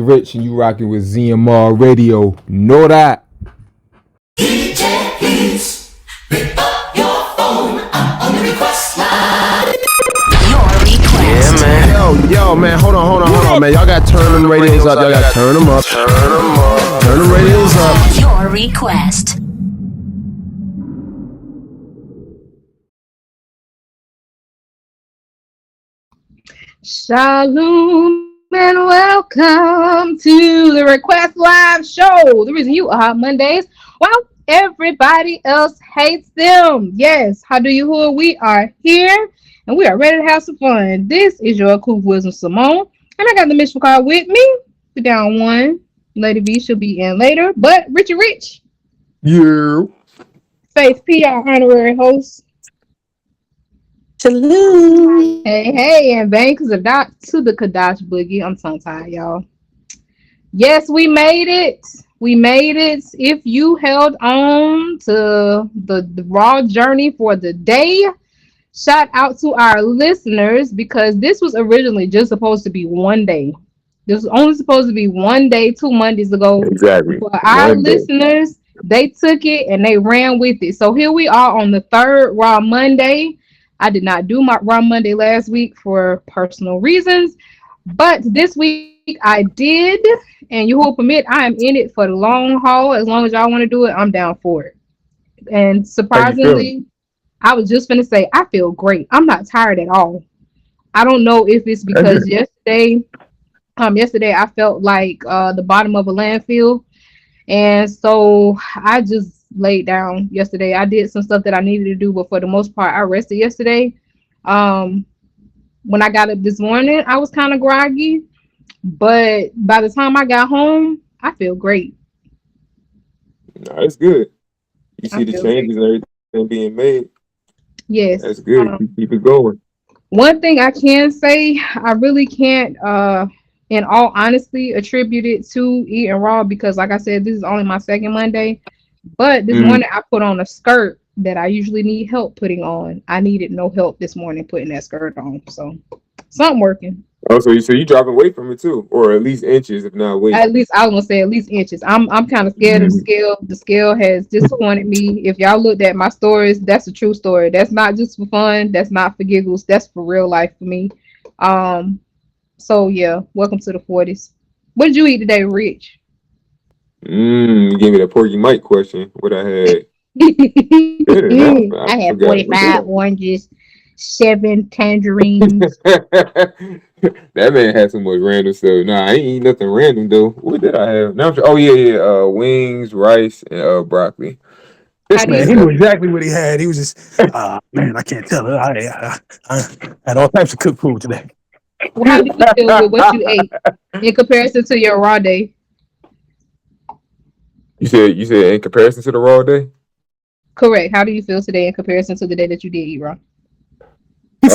Rich, and you rocking with ZMR Radio. Know that. DJ, please pick up your phone. I'm on the request line. Your request. Yeah, man. Yo, man, hold on, man. Y'all got to turn them radios up. Y'all got to turn them up. Turn them radios up. Your request. Shalom and welcome to the Request Live Show. The reason you are Mondays, while everybody else hates them. Yes, how do you who? We are here and we are ready to have some fun. This is your cool wisdom Simone, and I got the mission card with me. We're down one. Lady V should be in later, but Richie Rich. You. Faith P, our honorary host. Salute. Hey, and thanks to the Kadash Boogie. I'm tongue tied, y'all. Yes, we made it. We made it. If you held on to the raw journey for the day, shout out to our listeners because this was originally just supposed to be one day. This was only supposed to be one day 2 Mondays ago. Exactly. For our listeners, they took it and they ran with it. So here we are on the third Raw Monday. I did not do my Raw Monday last week for personal reasons, but this week I did, and you will permit I am in it for the long haul. As long as y'all want to do it, I'm down for it. And surprisingly, I was just going to say, I feel great. I'm not tired at all. I don't know if it's because yesterday I felt like the bottom of a landfill, and so I just laid down yesterday. I did some stuff that I needed to do, but for the most part, I rested yesterday. When I got up this morning, I was kind of groggy, but by the time I got home, I feel great. No, it's good. You see the changes and everything being made. Yes. That's good. Keep it going. One thing I can say, I really can't, in all honesty, attribute it to eating raw because, like I said, this is only my second Monday. But this morning I put on a skirt that I usually need help putting on. I needed no help this morning putting that skirt on. So something working. Oh, so you dropping weight from it too, or at least inches, if not weight. At least I was gonna say at least inches. I'm kind of scared of the scale. The scale has disappointed me. If y'all looked at my stories, that's a true story. That's not just for fun. That's not for giggles. That's for real life for me. So yeah, welcome to the 40s. What did you eat today, Rich? You gave me that Porky Mike question. What I had. I had 45 oranges, 7 tangerines. That man had so much random stuff. Nah, I ain't eat nothing random though. What did I have? Now, wings, rice, and broccoli. This man, he knew exactly what he had. He was just, man, I can't tell. I had all types of cooked food today. Well, how do you feel with what you ate in comparison to your raw day? You said in comparison to the raw day? Correct. How do you feel today in comparison to the day that you did eat raw? You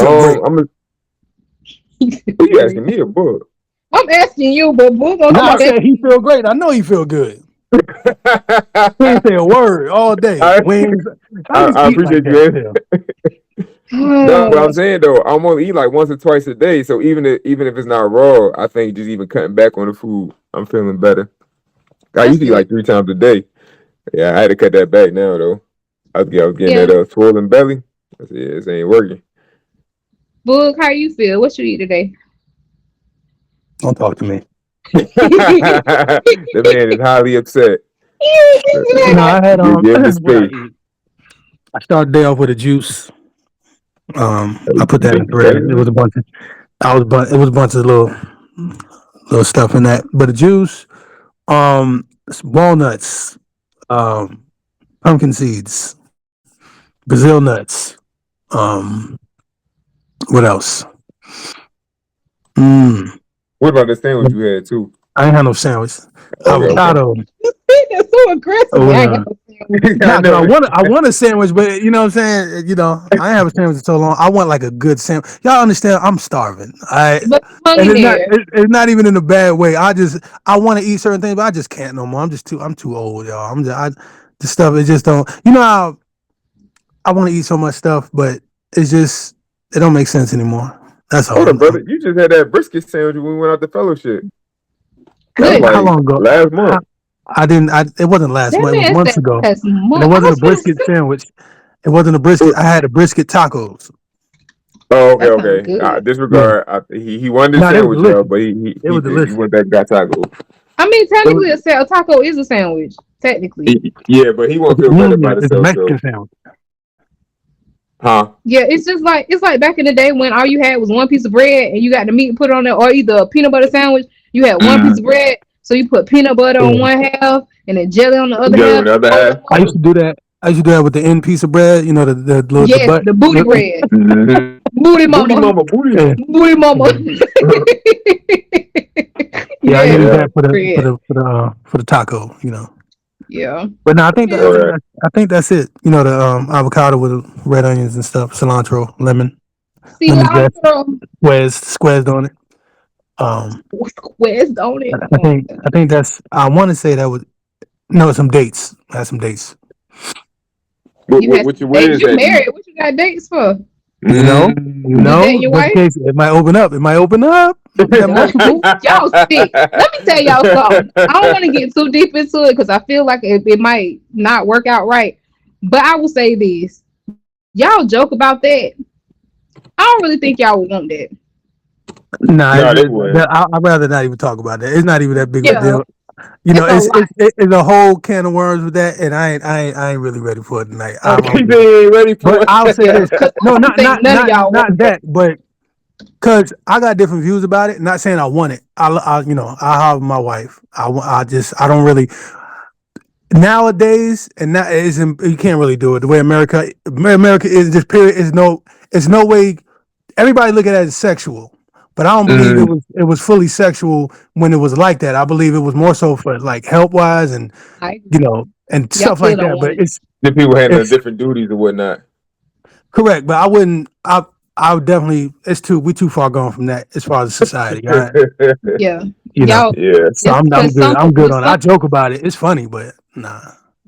asking me a book? I'm asking you, but Boog I said he feel great. I know he feel good. He didn't say a word all day. Wings. I appreciate you. No, what I'm saying though, I'm only eat like once or twice a day. So even if it's not raw, I think just even cutting back on the food, I'm feeling better. I used to eat like 3 times a day. Yeah, I had to cut that back now though. I was getting that swollen belly. I said, this ain't working. Boog, how you feel? What you eat today? Don't talk to me. The man is highly upset. No, I had I started the day off with a juice. I put that in bread. It was a bunch of little stuff in that. But the juice, walnuts, pumpkin seeds, Brazil nuts. What else? What about the sandwich you had too? I ain't had no sandwich. Avocado. That's so aggressive. I want a sandwich, but you know what I'm saying? You know, I ain't have a sandwich in so long. I want like a good sandwich. Y'all understand? I'm starving. It's not even in a bad way. I want to eat certain things, but I just can't no more. I'm too old, y'all. The stuff it just don't. You know how I want to eat so much stuff, but it don't make sense anymore. That's all. Hold on, brother. You just had that brisket sandwich when we went out to fellowship. That was Good. How like long ago? last month. I didn't. It wasn't last That month. It was man months said ago, last and it month. I wasn't a was gonna brisket say sandwich. It wasn't a brisket. I had a brisket tacos. Oh, okay, that sounds okay. good. Yeah, Disregard. He wanted his no, they were sandwich, y'all, delicious. but They were he delicious. went back and got taco. I mean, It was, technically, a taco is a sandwich. Technically, Yeah, but he won't feel better about it's a himself, Mexican so sandwich. huh? yeah. It's just like back in the day when all you had was one piece of bread and you got the meat and put it on there, or either a peanut butter sandwich. You had one piece Mm. of bread, so you put peanut butter Yeah. on one half and then jelly on the other Jelly on half. the other Roll half. them I used up. to do that. I used to do that with the end piece of bread. You know, the Yes, butt. the booty bread, Mm-hmm. booty Booty mama, mama, booty. Yeah, booty mama. yeah. I Yeah, use the Yeah. that for the bread. for the taco. You know. Yeah. But no, Yeah. All I think that's it. You know, the avocado with red onions and stuff, cilantro, lemon zest, Cilantro squares on it. Um, squares on it. I think that's. I want to say that was no some dates. I had some dates. You had What some you where dates. is You that eat? married. What you got dates for? You You know, dating your just in wife? case it might open up. It might open up. That multiple. Y'all sick. Let me tell y'all something. I don't want to get too deep into it because I feel like it might not work out right. But I will say this. Y'all joke about that. I don't really think y'all would want that. Nah, No, they wouldn't. I'd rather not even talk about that. It's not even that big of a Yeah, deal. You know, it's a lot. it's a whole can of worms with that, and I ain't really ready for it tonight. I'm good. They ain't ready But for I'll say it. this: Because no, I don't think none of y'all want not that. that, but because I got different views about it. Not saying I want it. You know, I have my wife. I don't really nowadays, and that is you can't really do it the way America is. Just period. It's no way. Everybody look at it as sexual, but I don't believe Mm, it was fully sexual when it was like that. I believe it was more so for like help wise and I you agree. know and Y'all stuff still like don't that. want But it. the people handling it's different duties and whatnot. correct. But I wouldn't. I would definitely. We too far gone from that as far as society. Yeah. You know. Y'all, Yeah. So just I'm because good. some I'm good with on it. some I joke about it. It's funny, but nah.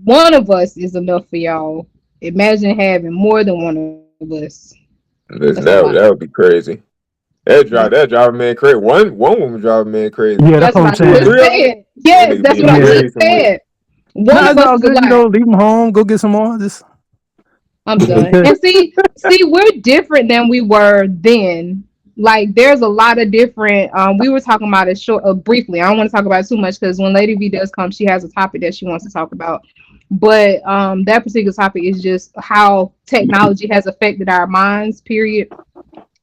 one of us is enough for y'all. Imagine having more than one of us. That's a Listen, lot. that would be crazy. That's That drive a man crazy. One woman drive a man crazy. Yeah, that's that's what what I'm I Two or just saying. three of them, said. that Yes, nigga that's be in what the I Yeah. just grave somewhere. said. One No, of it's us all is a good. You lot. know, leave them home. Go get some more. Just I'm done. And see, we're different than we were then. Like, there's a lot of different. We were talking about it briefly. I don't want to talk about it too much because when Lady V does come, she has a topic that she wants to talk about. But that particular topic is just how technology has affected our minds. Period.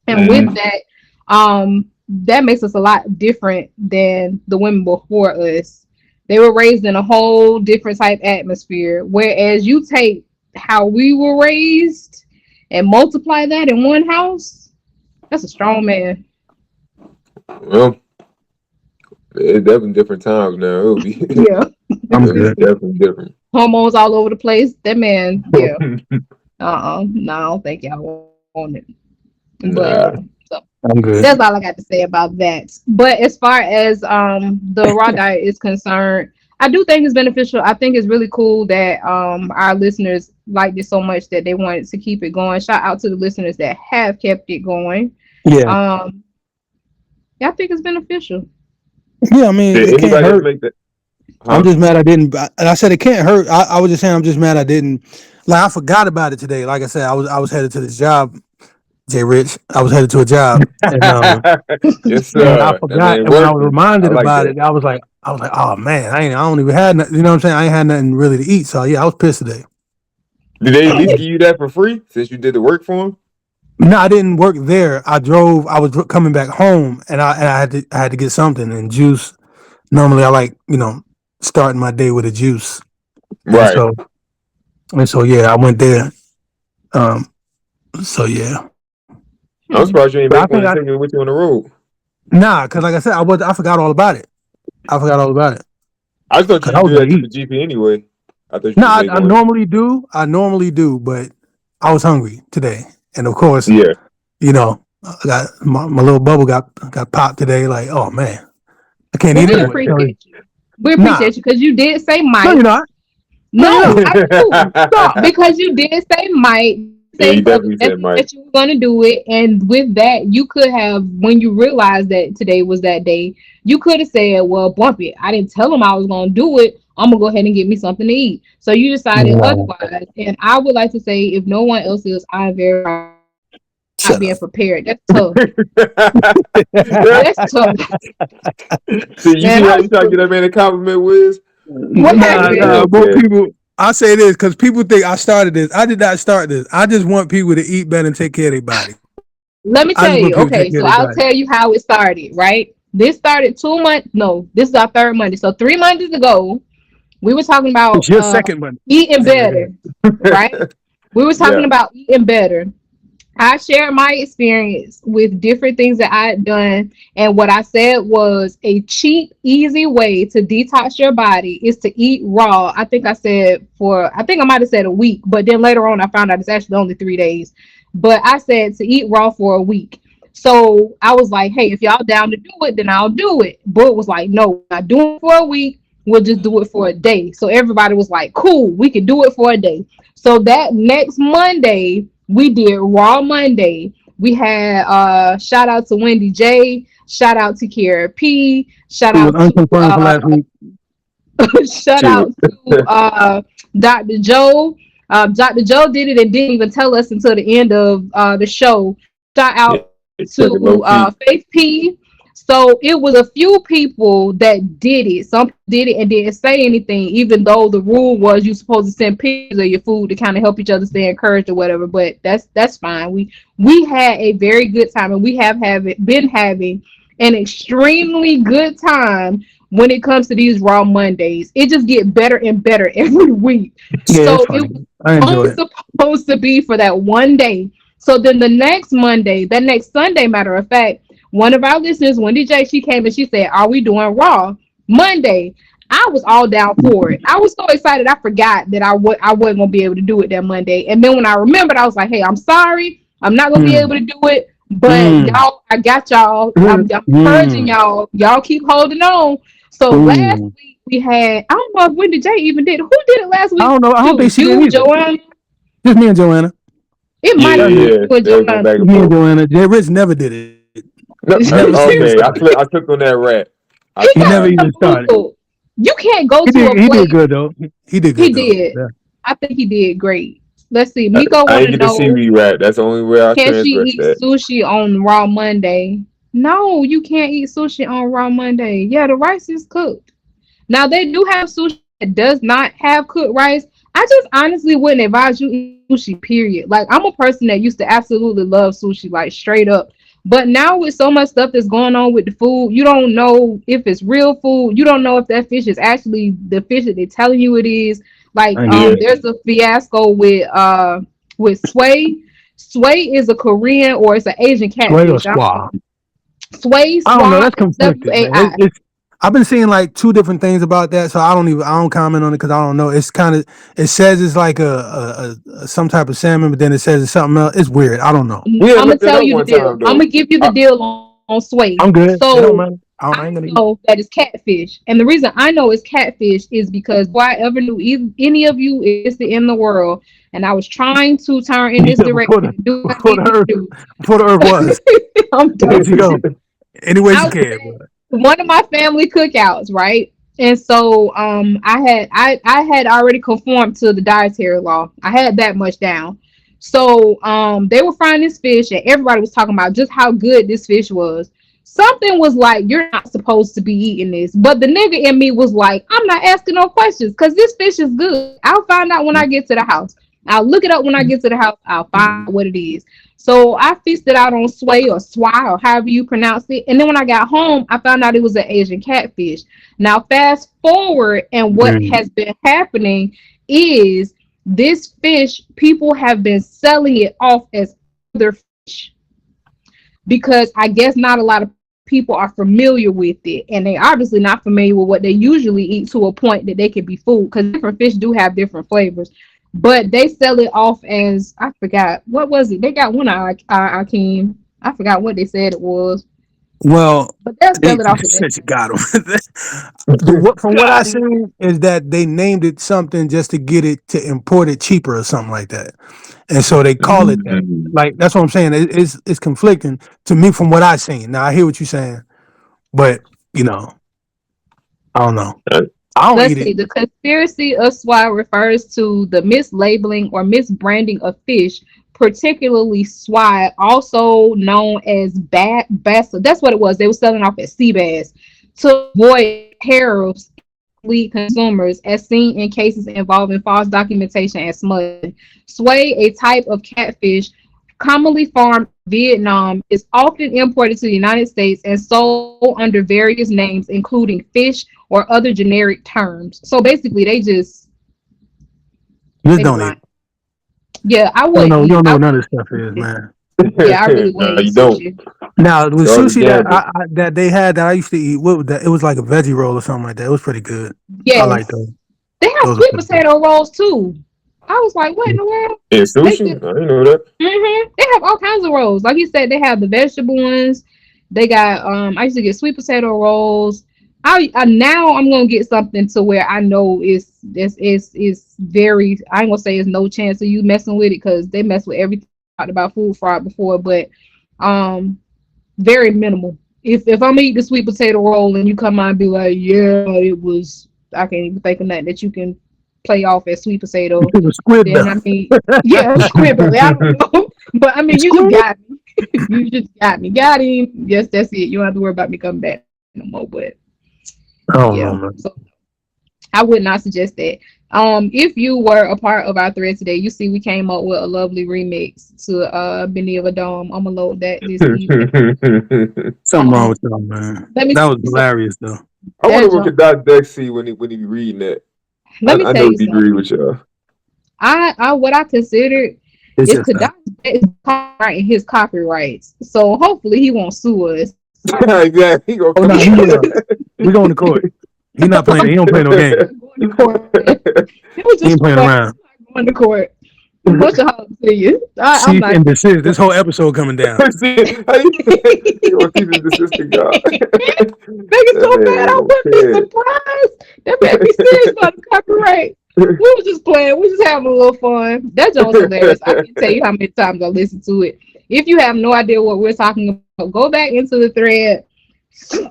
And with Mm-hmm. that makes us a lot different than the women before us. They were raised in a whole different type atmosphere. Whereas you take how we were raised and multiply that in one house, that's a strong man. Well, it's definitely different times now. It'll be, Yeah. I'm it'll be good. definitely different. Hormones all over the place. That man, yeah. No, I don't think y'all want it. But Nah. so I'm good. that's all I got to say about that. But as far as the raw diet is concerned, I do think it's beneficial. I think it's really cool that our listeners like this so much that they wanted to keep it going. Shout out to the listeners that have kept it going. Yeah. Um, yeah, I think it's beneficial. Yeah. I mean, Did it can't anybody else hurt. make that? I'm Huh? just mad I didn't. I said it can't hurt. I was just saying I'm just mad I didn't. Like I forgot about it today. Like I said, I was headed to this job, Jay Rich. I was headed to a job, Yes, and I sir. That forgot. man And when I was working. I reminded like about that. it, I was like, oh man, I don't even had. You know what I'm saying? I ain't had nothing really to eat. So yeah, I was pissed today. Did they at least give you that for free since you did the work for them? No, I didn't work there. I drove. I was coming back home, and I had to get something and juice. Normally, I like starting my day with a juice, and Right. so yeah, I went there. Um, so yeah, I'm Hmm. surprised you ain't but I make one think and take it with you on the road. because like I said, I forgot all about it. I forgot all about it I just thought you because I should was do gonna that just for eat. GP anyway. I thought you No, should make I one. normally do. I normally do, but I was hungry today, and of course, Yeah. I got my little bubble got popped today. Like, oh man, I can't Well, eat we anyway. appreciate you. We Nah, appreciate you because you did say no, you're might. not. No, you're No, not. I do Stop. because you did say might. Yeah, you Sake of definitely said announcing Mike. that you were going to do it, and with that, you could have, when you realized that today was that day, you could have said, "Well, bump it. I didn't tell him I was going to do it. I'm gonna go ahead and get me something to eat." So you decided Wow. otherwise, and I would like to say, if no one else is, I'm very proud of you for not Shut being up. prepared. That's tough. See, That's tough, you man. see I how was you try to get that man a compliment, Wiz? what Like, happened? real More cat. people. I say this because people think I started this. I did not start this. I just want people to eat better and take care of their body. Let me I tell just want you. people to take Okay, care so of their I'll body. tell you how it started. Right, this started 2 months. No, this is our third Monday. So 3 Mondays ago, we were talking about It's your second one. eating Anyway, go ahead. better. Right, we were talking Yeah. about eating better. I shared my experience with different things that I had done, and what I said was a cheap, easy way to detox your body is to eat raw. I think I said I think I might have said a week, but then later on I found out it's actually only 3 days. But I said to eat raw for a week. So I was like, hey, if y'all down to do it, then I'll do it. But was like, no, we're not doing it for a week. We'll just do it for a day. So everybody was like, cool, we can do it for a day. So that next Monday, we did Raw Monday. We had shout out to Wendy J, shout out to Kiera P, shout Who was out to unconfirmed for last week? shout Shoot. out to Dr. Joe. Dr. Joe did it and didn't even tell us until the end of the show. Shout Yeah, out took it low to key. Faith P. So it was a few people that did it. Some people did it and didn't say anything, even though the rule was you supposed to send pictures of your food to kind of help each other stay encouraged or whatever. But that's fine. We had a very good time, and we been having an extremely good time when it comes to these Raw Mondays. It just get better and better every week. Yeah, it's So it funny. was I enjoy only it. supposed to be for that one day. So then the next Monday, that next Sunday, matter of fact, one of our listeners, Wendy J, she came and she said, "Are we doing Raw Monday?" I was all down for it. I was so excited, I forgot that I wasn't gonna be able to do it that Monday. And then when I remembered, I was like, "Hey, I'm sorry, I'm not gonna be Mm, able to do it." But mm, y'all, I got y'all. I'm encouraging mm, y'all. Y'all keep holding on. So last mm. week we had, I don't know if Wendy J even did. Who did it last I week? don't know. I don't think Too? she did You, either. Joanne. Just me and Joanna. It Yeah, might have That's been it. yeah, you yeah. and They was going Joanne. back and Me and forth. Joanna. Jay Rich never did it. No, Never even okay, started. I took on that rat. I He He got never tried. even some started. food. You can't go He to did. a He did place. good though. He did He good though. did. Yeah. I think he did great. Let's see. Miko I want ain't to get the know, seaweed rat. That's the only way I can she transgressed eat that. sushi on Raw Monday? No, you can't eat sushi on Raw Monday. Yeah, the rice is cooked. Now they do have sushi that does not have cooked rice. I just honestly wouldn't advise you eat sushi, period. Like I'm a person that used to absolutely love sushi, like straight up. But now with so much stuff that's going on with the food, you don't know if it's real food. You don't know if that fish is actually the fish that they're telling you it is. Like I ain't Yeah, get it. there's a fiasco with Sway. Sway is a Korean or it's an Asian Sway or catfish. I don't squaw? know. Sway I don't know. Swai That's conflicted, man. WAI. It's. I've been seeing like two different things about that, so I don't comment on it because I don't know. It's kind of it says it's like a some type of salmon, but then it says it's something else. It's weird. I don't know. we had I'm gonna looked that tell up you the one deal. time I'm though. gonna give you the I, deal on Sway. I'm good. It don't So matter. I I ain't gonna eat. know that it's catfish, and the reason I know it's catfish is because before I ever knew any of you existed in the world, and I was trying to turn in this Yeah, direction and do what I before the needed to earth do. before the earth was. I'm There done. you go. Any way I you was can, at bro. one of my family cookouts, right? And so I had already conformed to the dietary law. I had that much down. So they were frying this fish and everybody was talking about just how good this fish was. Something was like, you're not supposed to be eating this. But the nigga in me was like, I'm not asking no questions because this fish is good. I'll find out when I get to the house. I'll look it up when I get to the house. I'll find out what it is. So I feasted out on sway or swai or however you pronounce it. And then when I got home, I found out it was an Asian catfish. Now, fast forward, and what Mm. has been happening is this fish, people have been selling it off as other fish because I guess not a lot of people are familiar with it. And they obviously not familiar with what they usually eat to a point that they can be food because different fish do have different flavors. But they sell it off as I forgot what was it. They got one I can I forgot what they said it was. Well, But they'll they sell it off said you eventually. got them. From what I seen is that they named it something just to get it to import it cheaper or something like that, and so they call it that. Like that's what I'm saying. It's conflicting to me from what I seen. Now I hear what you're saying, but you know, I don't know. I don't Let's eat see. it. The conspiracy of swine refers to the mislabeling or misbranding of fish, particularly swine, also known as bass. That's what it was. They were selling off as sea bass to avoid tariffs lead consumers, as seen in cases involving false documentation and smuggling. Sway, a type of catfish commonly farmed in Vietnam, is often imported to the United States and sold under various names, including fish or other generic terms. So basically, Just they be don't eat lying. it. Yeah, I You don't wouldn't know. You eat. don't know I what would. none of this stuff is, man. Yeah, I really wouldn't Nah, eat you don't. sushi. Now with Y'all the sushi that gamble. that they had that I used to eat, what was that? It was like a veggie roll or something like that. It was pretty good. I like those. Yes, they have Those are sweet pretty good. potato rolls too. I was like, what in the world? And They sushi? still I didn't know that. They have all kinds of rolls. Like you said, they have the vegetable ones. They got I used to get sweet potato rolls. I now I'm gonna get something to where I know it's very, I ain't gonna say it's no chance of you messing with it because they mess with everything. I talked about food fraud before, but um very minimal. If I'm eating the sweet potato roll and you come out and be like, yeah, it was, I can't even think of nothing that you can play off as sweet potato, It was squid then though. I mean, yeah, scribble. I don't know, but I mean, you just Squid. got me. You just got me. Got him. Yes, that's it. You don't have to worry about me coming back no more. But I don't know, yeah, man. so I would not suggest that. If you were a part of our thread today, you see we came up with a lovely remix to Benny of a Dome. I'm gonna load that this evening. Something wrong Um, with y'all, man. let me That tell was you something. hilarious though. I wonder That what jump. could Dot Deck see when he be reading that. Let me I tell know you he agree something. with y'all. I what I considered It's is just that. Kadaj is copyrighting his copyrights. So hopefully he won't sue us. Exactly. He gonna Oh come. no, he will. We going to court. He not playing. He don't play no game. Going to court. It was He just ain't playing fun. around. Going to court. Much of hope to you. I'm Cease not. and desist. This whole episode coming down. See, how you gonna keep his assistant God? Make it That so man bad I ain't gonna wouldn't be surprised. That made me serious about the copyright. We care. were just playing. We just having a little fun. That joke was hilarious. I can't tell you how many times I listened to it. If you have no idea what we're talking about, go back into the thread,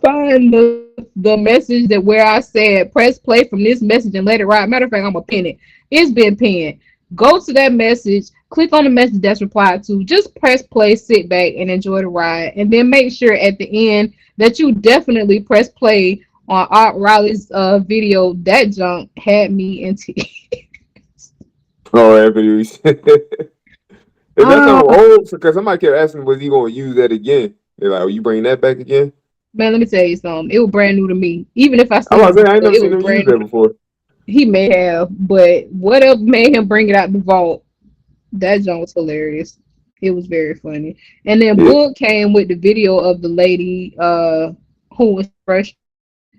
find the message that where I said press play from this message and let it ride. Matter of fact, I'm gonna pin it. It's been pinned. Go to that message, click on the message that's replied to, just press play, sit back, and enjoy the ride. And then make sure at the end that you definitely press play on Art Riley's video. That junk had me in tears. Oh, Anthony. Is that Oh, something old? Because somebody kept asking, was he gonna use that again? They're like, "Oh, you bring that back again?" man, let me tell you something. It was brand new to me. Even if I I seen was it saying, I before, ain't never it seen was him use brand new. that before. He may have, but whatever made him bring it out the vault, that junk was hilarious. It was very funny. And then Yeah, Book came with the video of the lady who was fresh.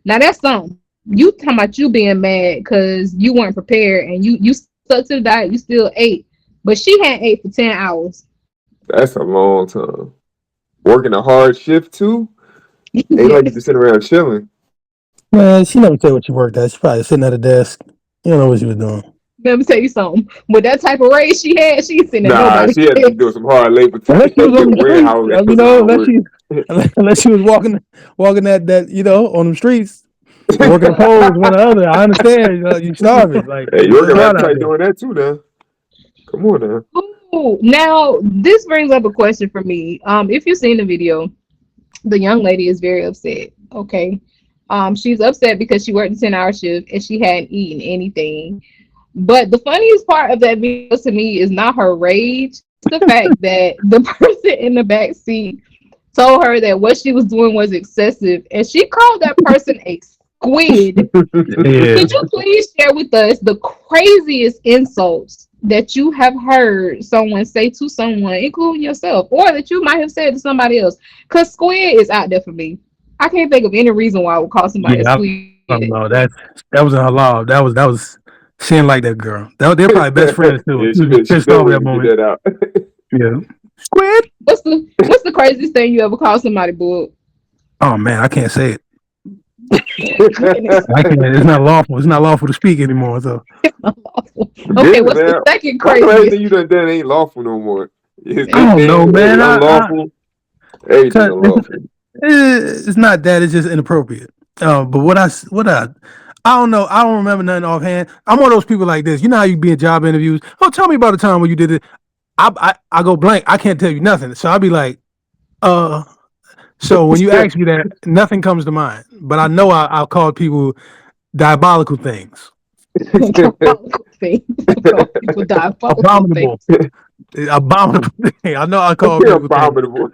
Now that's something. You talking about you being mad because you weren't prepared and you stuck to the diet, you still ate. But she hadn't ate for 10 hours. that's a long time. Working a hard shift too. Ain't like you just Yes. sitting around chilling. Man, she never said what she worked at. She probably sitting at a desk. You don't know what she was doing. Let me tell you something. With that type of raise she had, she ain't sitting at Nah, nobody's she had to be doing desk. some hard labor Unless she was on the streets, warehouse you know, work. unless she was walking that on the streets, working the poles, one or the other. I understand, you starving, like Hey, you it's working hard out appetite there. doing that too now. Come on now. Ooh, now this brings up a question for me. If you've seen the video, the young lady is very upset. Okay. She's upset because she worked a 10-hour shift and she hadn't eaten anything. But the funniest part of that video to me is not her rage. It's the fact that the person in the back seat told her that what she was doing was excessive, and she called that person a squid. Yeah. Could you please share with us the craziest insults that you have heard someone say to someone, including yourself, or that you might have said to somebody else? Because squid is out there for me. I can't think of any reason why I would call somebody a Yeah, I don't squid. know. That wasn't her law. That was she didn't like that girl. They're probably best friends too. Yeah, She was just she pissed been off at that waiting to get moment. that out. Yeah. Squid. What's the craziest thing you ever called somebody, book? Oh man, I can't say it. Goodness. I can't. It's not lawful. It's not lawful to speak anymore. So Okay, what's the second What's the last craziest? thing you done ain't lawful no more? His I don't know, nickname, man. unlawful. Everything unlawful. It's not that. It's just inappropriate. But I don't know. I don't remember nothing offhand. I'm one of those people like this. You know how you be in job interviews? Oh, tell me about a time when you did it. I go blank. I can't tell you nothing. So I'll be like, So when you ask me that, nothing comes to mind. But I know I'll call people diabolical things. Diabolical things. People diabolical Abominable. things. Abominable thing. I know I call people abominable.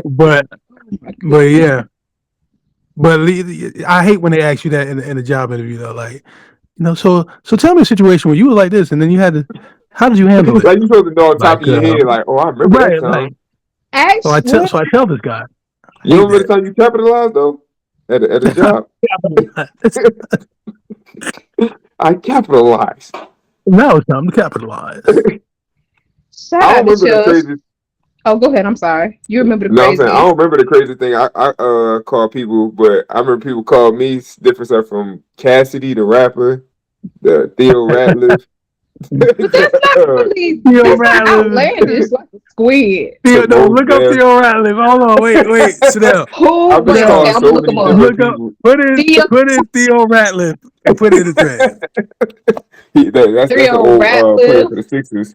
but yeah. But I hate when they ask you that in a job interview though. Like, so tell me a situation where you were like this and then you had to, how did you handle it? Like you supposed to know on top Like, of your head, like, oh, I remember that time. Like, Actually, so I tell this guy. You remember the time you capitalized though at a job? I capitalized. Now it's time to capitalize. shout I out don't to remember the Chills. craziest. Oh, go ahead. I'm sorry. You remember the No, I'm craziest? saying I don't remember the crazy thing. I call people, but I remember people called me different stuff from Cassidy, the rapper, the Theo Ratliff. But that's not really Theo that's not Ratliff. outlandish like a squid. Theo, no, Most look up Def. Theo Ratliff. Hold on, wait, sit down. Who? I've been Wait, calling okay, I'm so gonna look many him up. different Look up, people. put in Theo Ratliff and put it in the thread. That's an Theo old player Ratliff. for the Sixers.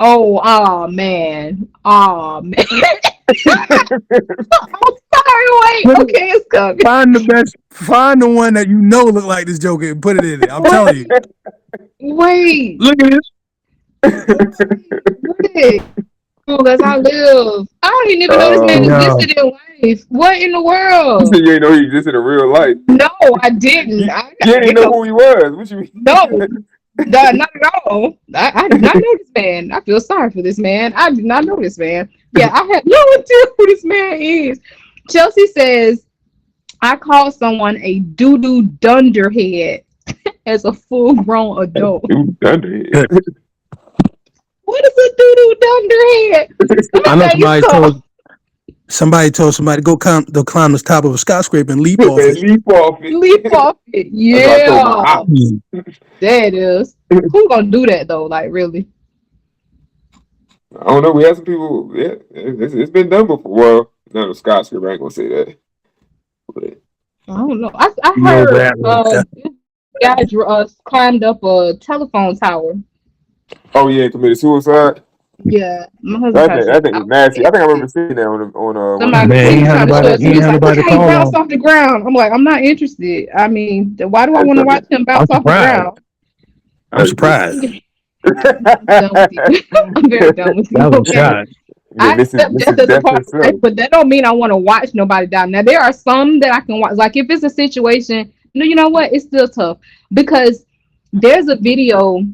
Oh man. I'm sorry, wait. Okay, it's coming. Find the one that you know look like this Joker and put it in there. I'm telling you. Wait. Look at this. Because I live. I don't even know this man No. existed in life. What in the You world? said you ain't know he existed in real life. No, I didn't. You didn't know who he was. What you mean? No, not at all. I did not know this man. I feel sorry for this man. I did not know this man. Yeah, I have no idea who this man is. Chelsea says, I called someone a doo-doo dunderhead as a full-grown adult. Dude, dunderhead. What is a doo-doo dunderhead? I know somebody told somebody go climb the top of a skyscraper and leap off it. Leap off it. Leap off it. That's what I Yeah. told my op. There it is. Who gonna do that though? Like really? I don't know. We had some people. Yeah, it's been done before. Well, none of skyscraper. I ain't gonna say that. But I don't know. I know heard that. this guy climbed up a telephone tower. oh yeah, committed suicide. Yeah, my husband That thing was nasty. I think I remember seeing that on somebody Man, he was had trying to show nobody- us. he He was had like, nobody look to how he call bounced on. off the ground. I'm like, I'm not interested. I mean, why do I want to watch him bounce off the surprised. ground? I'm surprised. I'm done with you. I'm very done with you. That was a Okay. shot. I This accept is death as a death part of life, itself. but that don't mean I want to watch nobody die. Now there are some that I can watch. Like if it's a situation, you know what? It's still tough because there's a video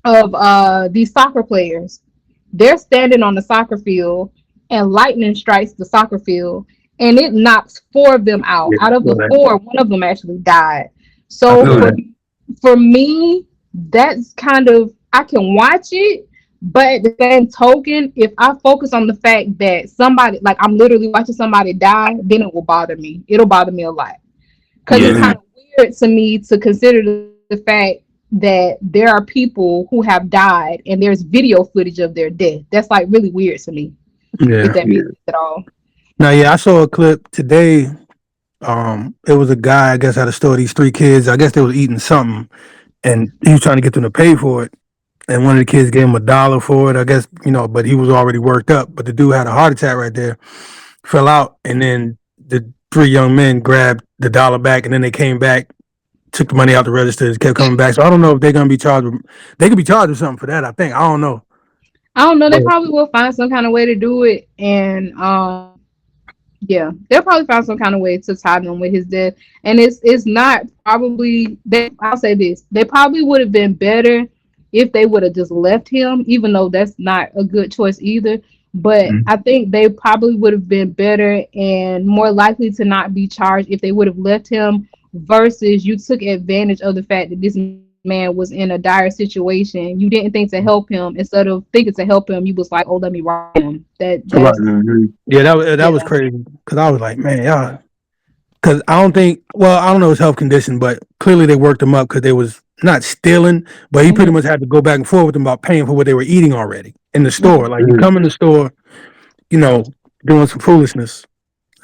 of these soccer players. They're standing on the soccer field and lightning strikes the soccer field and it knocks four of them out. Out of the four, one of them actually died. So for me, that's kind of I can watch it, but at the same token, if I focus on the fact that somebody like I'm literally watching somebody die, then it will bother me. It'll bother me a lot. Because it's kind of weird to me to consider the fact that there are people who have died and there's video footage of their death. That's like really weird to me. If that makes sense at all. Now, I saw a clip today. It was a guy, I guess, had to store these three kids. I guess they was eating something, and he was trying to get them to pay for it. And one of the kids gave him $1 for it, I guess, but he was already worked up. But the dude had a heart attack right there, fell out, and then the three young men grabbed the dollar back, and then they came back, took the money out the registers, kept coming back. So I don't know if they're gonna be charged. They could be charged with something for that. I think. I don't know. They probably will find some kind of way to do it, and yeah, they'll probably find some kind of way to tie them with his death. And it's not probably I'll say this: they probably would have been better if they would have just left him, even though that's not a good choice either. But I think they probably would have been better and more likely to not be charged if they would have left him versus you took advantage of the fact that this man was in a dire situation. You didn't think to help him. Instead of thinking to help him, you was like, "Oh, let me write him." Right. That's Yeah, that was yeah. crazy. Because I was like, man, y'all. Because I don't think, well, I don't know his health condition, but clearly they worked him up because they was not stealing, but he pretty Mhm. much had to go back and forth with them about paying for what they were eating already in the store. Mhm. Like you come in the store, you know, doing some foolishness,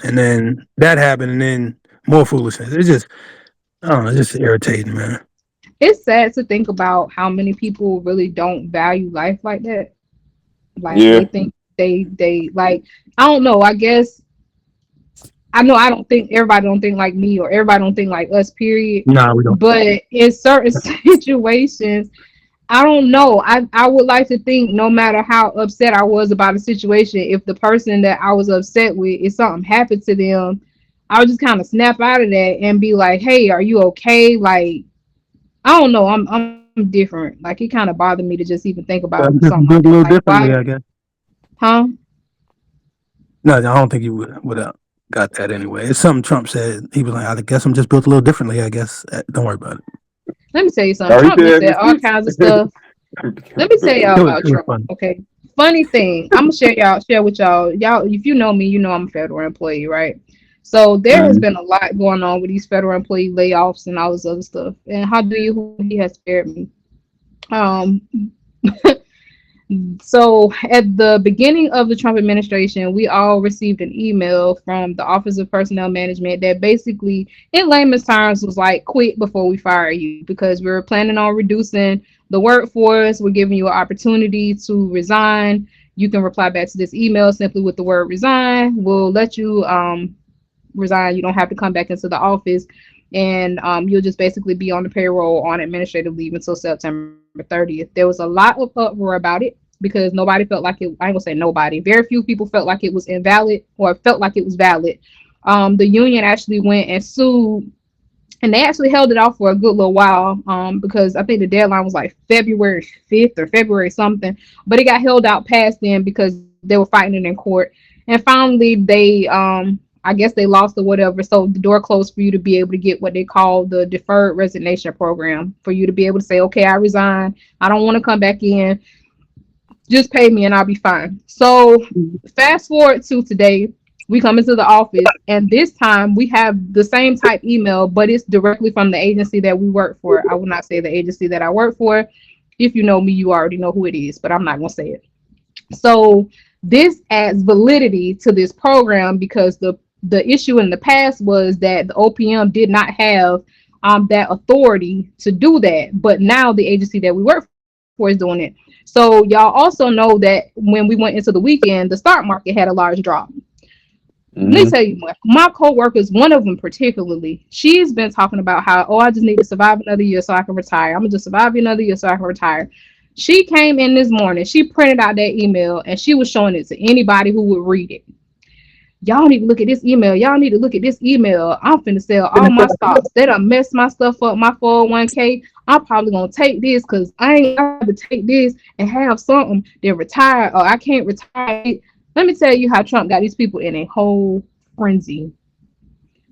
and then that happened, and then more foolishness. It's just, I don't know, it's just irritating, man. It's sad to think about how many people really don't value life like that. Like Yeah. they think they like I don't know. I guess I know I don't think everybody don't think like me or everybody don't think like us. Period. Nah, we don't. But in certain situations, I don't know. I would like to think no matter how upset I was about a situation, if the person that I was upset with, if something happened to them, I would just kind of snap out of that and be like, "Hey, are you okay?" Like I don't know. I'm different. Like it kind of bothered me to just even think about Well, something just like do it a that. little Like differently, why? I guess. Huh? No, I don't think you would have got that anyway. It's something Trump said. He was like, I guess I'm just built a little differently, I guess. Don't worry about it. Let me tell you something. Oh, he Trump just said said in all his kinds of speech. stuff. Let me tell y'all about It was Trump. funny. Okay. Funny thing. I'm gonna share with y'all. Y'all, if you know me, you know I'm a federal employee, right? So there has been a lot going on with these federal employee layoffs and all this other stuff. And how do you who he has spared me? Um So, at the beginning of the Trump administration, we all received an email from the Office of Personnel Management that basically, in layman's terms, was like, quit before we fire you because we're planning on reducing the workforce. We're giving you an opportunity to resign. You can reply back to this email simply with the word resign. We'll let you resign. You don't have to come back into the office. And you'll just basically be on the payroll on administrative leave until September 30th. There was a lot of uproar about it because nobody felt like it. I ain't gonna say nobody. Very few people felt like it was invalid or felt like it was valid. The union actually went and sued, and they actually held it off for a good little while because I think the deadline was like February 5th or February something, but it got held out past then because they were fighting it in court. And finally, I guess they lost or whatever. So the door closed for you to be able to get what they call the deferred resignation program for you to be able to say, okay, I resign. I don't want to come back in. Just pay me and I'll be fine. So fast forward to today, we come into the office and this time we have the same type email, but it's directly from the agency that we work for. I will not say the agency that I work for. If you know me, you already know who it is, but I'm not going to say it. So this adds validity to this program because the issue in the past was that the OPM did not have that authority to do that, but now the agency that we work for is doing it. So y'all also know that when we went into the weekend, the stock market had a large drop. Let me tell you, my co-workers, one of them particularly, she's been talking about how, oh, I just need to survive another year so I can retire. I'm gonna just survive another year so I can retire. She came in this morning, she printed out that email and she was showing it to anybody who would read it. Y'all need to look at this email. Y'all need to look at this email. I'm finna sell all my stocks. They done messed my stuff up, my 401k. I'm probably gonna take this because I'd rather take this and have something than retire or I can't retire. Let me tell you how Trump got these people in a whole frenzy.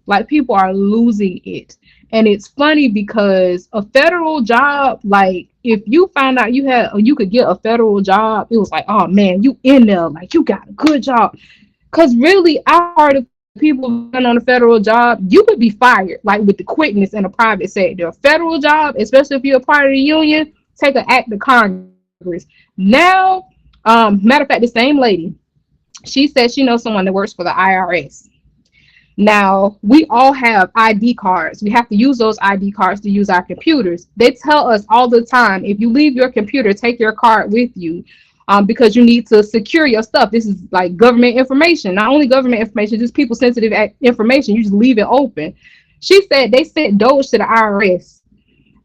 Like people are losing it. And it's funny because a federal job, like if you found out you could get a federal job, it was like, oh man, you in there, like you got a good job. Cause really, I've heard of people been on a federal job, you could be fired like with the quickness in the private sector. A federal job, especially if you're a part of the union, take an act of Congress. Now, matter of fact, the same lady, she said she knows someone that works for the IRS. Now, we all have ID cards. We have to use those ID cards to use our computers. They tell us all the time if you leave your computer, take your card with you because you need to secure your stuff. This is like government information, not only government information, just people sensitive information. You just leave it open. She said they sent Doge to the IRS.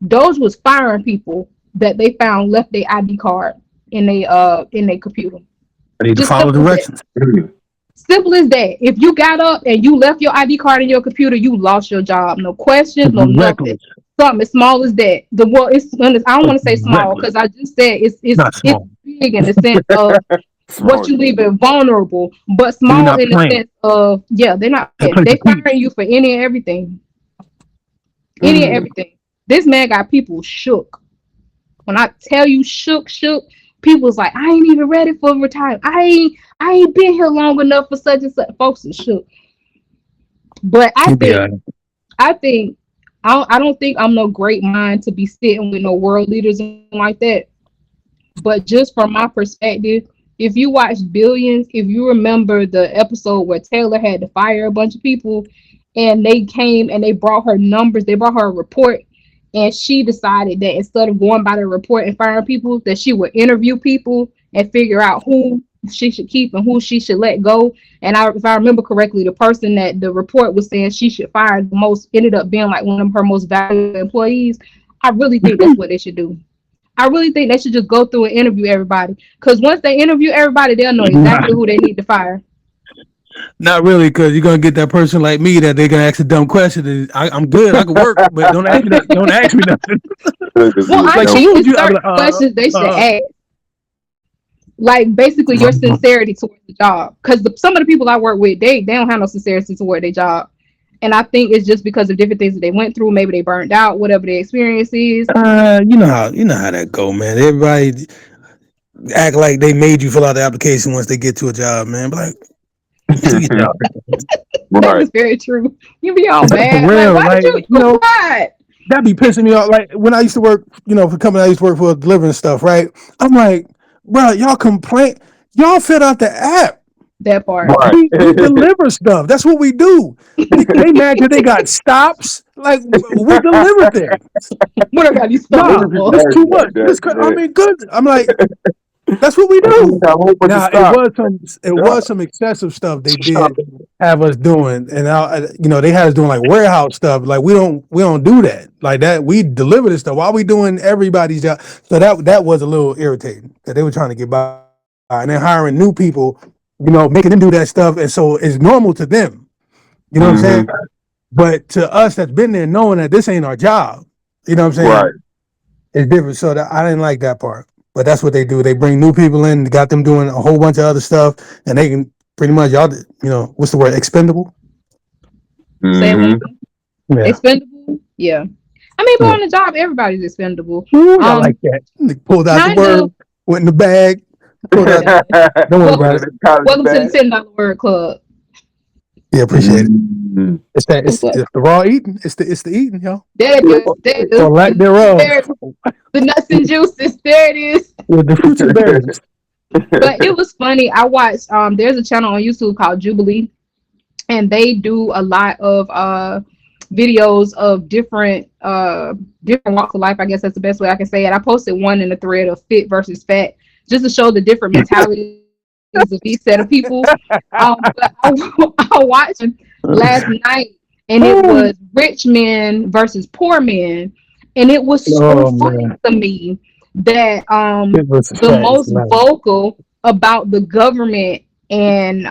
Doge was firing people that they found left their ID card in their computer. I need to Just follow simple as that. directions. Simple as that. If you got up and you left your ID card in your computer, you lost your job. No questions, no nothing. Reckless. Something as small as that. I don't want to say small Reckless. because I just said Not it's small. big in the sense of Small. what you leaving vulnerable, but So you're small not in the playing. sense of they're not That playing. place They is peace. firing you for any and everything. Any and everything. This man got people shook. When I tell you shook, people was like, I ain't even ready for retirement. I ain't been here long enough for such and such. Folks are shook. But I think I don't think I'm no great mind to be sitting with no world leaders and like that. But just from my perspective, if you watch Billions, if you remember the episode where Taylor had to fire a bunch of people and they came and they brought her numbers, they brought her a report, and she decided that instead of going by the report and firing people, that she would interview people and figure out who she should keep and who she should let go. And if I remember correctly, the person that the report was saying she should fire the most ended up being like one of her most valuable employees. I really think that's what they should do. I really think they should just go through and interview everybody. Because once they interview everybody, they'll know exactly who they need to fire. Not really, because you're gonna get that person like me that they're gonna ask a dumb question. And I'm good, I can work, but don't ask me nothing. Don't ask me nothing. Well, I think it's certain questions they should ask. Like basically your sincerity towards the job. Because some of the people I work with, they don't have no sincerity toward their job. And I think it's just because of different things that they went through. Maybe they burned out, whatever their experience is. You know how that go, man. Everybody act like they made you fill out the application once they get to a job, man. But like, do your job. That is very true. You be all mad. For real, like, why like, did you know what? That be pissing me off. Like when I used to work, for a company I used to work for delivering stuff, right? I'm like, bro, y'all complain, y'all fill out the app. That part. Right. We deliver stuff. That's what we do. They mad that they got stops. Like we deliver things. What I got these stops? It's too much. I mean, good. I'm like, that's what we do. Now it was some excessive stuff they did have us doing, and they had us doing like warehouse stuff. Like we don't do that like that. We deliver this stuff while we doing everybody's job. So that was a little irritating that they were trying to get by, and then hiring new people. Making them do that stuff, and so it's normal to them. You know what I'm saying? But to us that's been there, knowing that this ain't our job, you know what I'm saying? Right. It's different. So I didn't like that part. But that's what they do. They bring new people in, got them doing a whole bunch of other stuff, and they can pretty much what's the word? Expendable. Mm-hmm. Yeah. Expendable. Yeah. I mean, but on the job, everybody's expendable. I like that. They pulled out the word, went in the bag. Don't worry about it. Welcome to the $10 word club. Yeah, appreciate it. Mm-hmm. It's the raw eating. It's the eating, y'all. There it is. Or lack thereof. The nuts and juices. There it is. With the fruits and berries. But it was funny. I watched. There's a channel on YouTube called Jubilee, and they do a lot of videos of different walks of life. I guess that's the best way I can say it. I posted one in the thread of fit versus fat, just to show the different mentalities of each set of people. But I watched last night, and it was rich men versus poor men, and it was so funny to me that the most vocal about the government and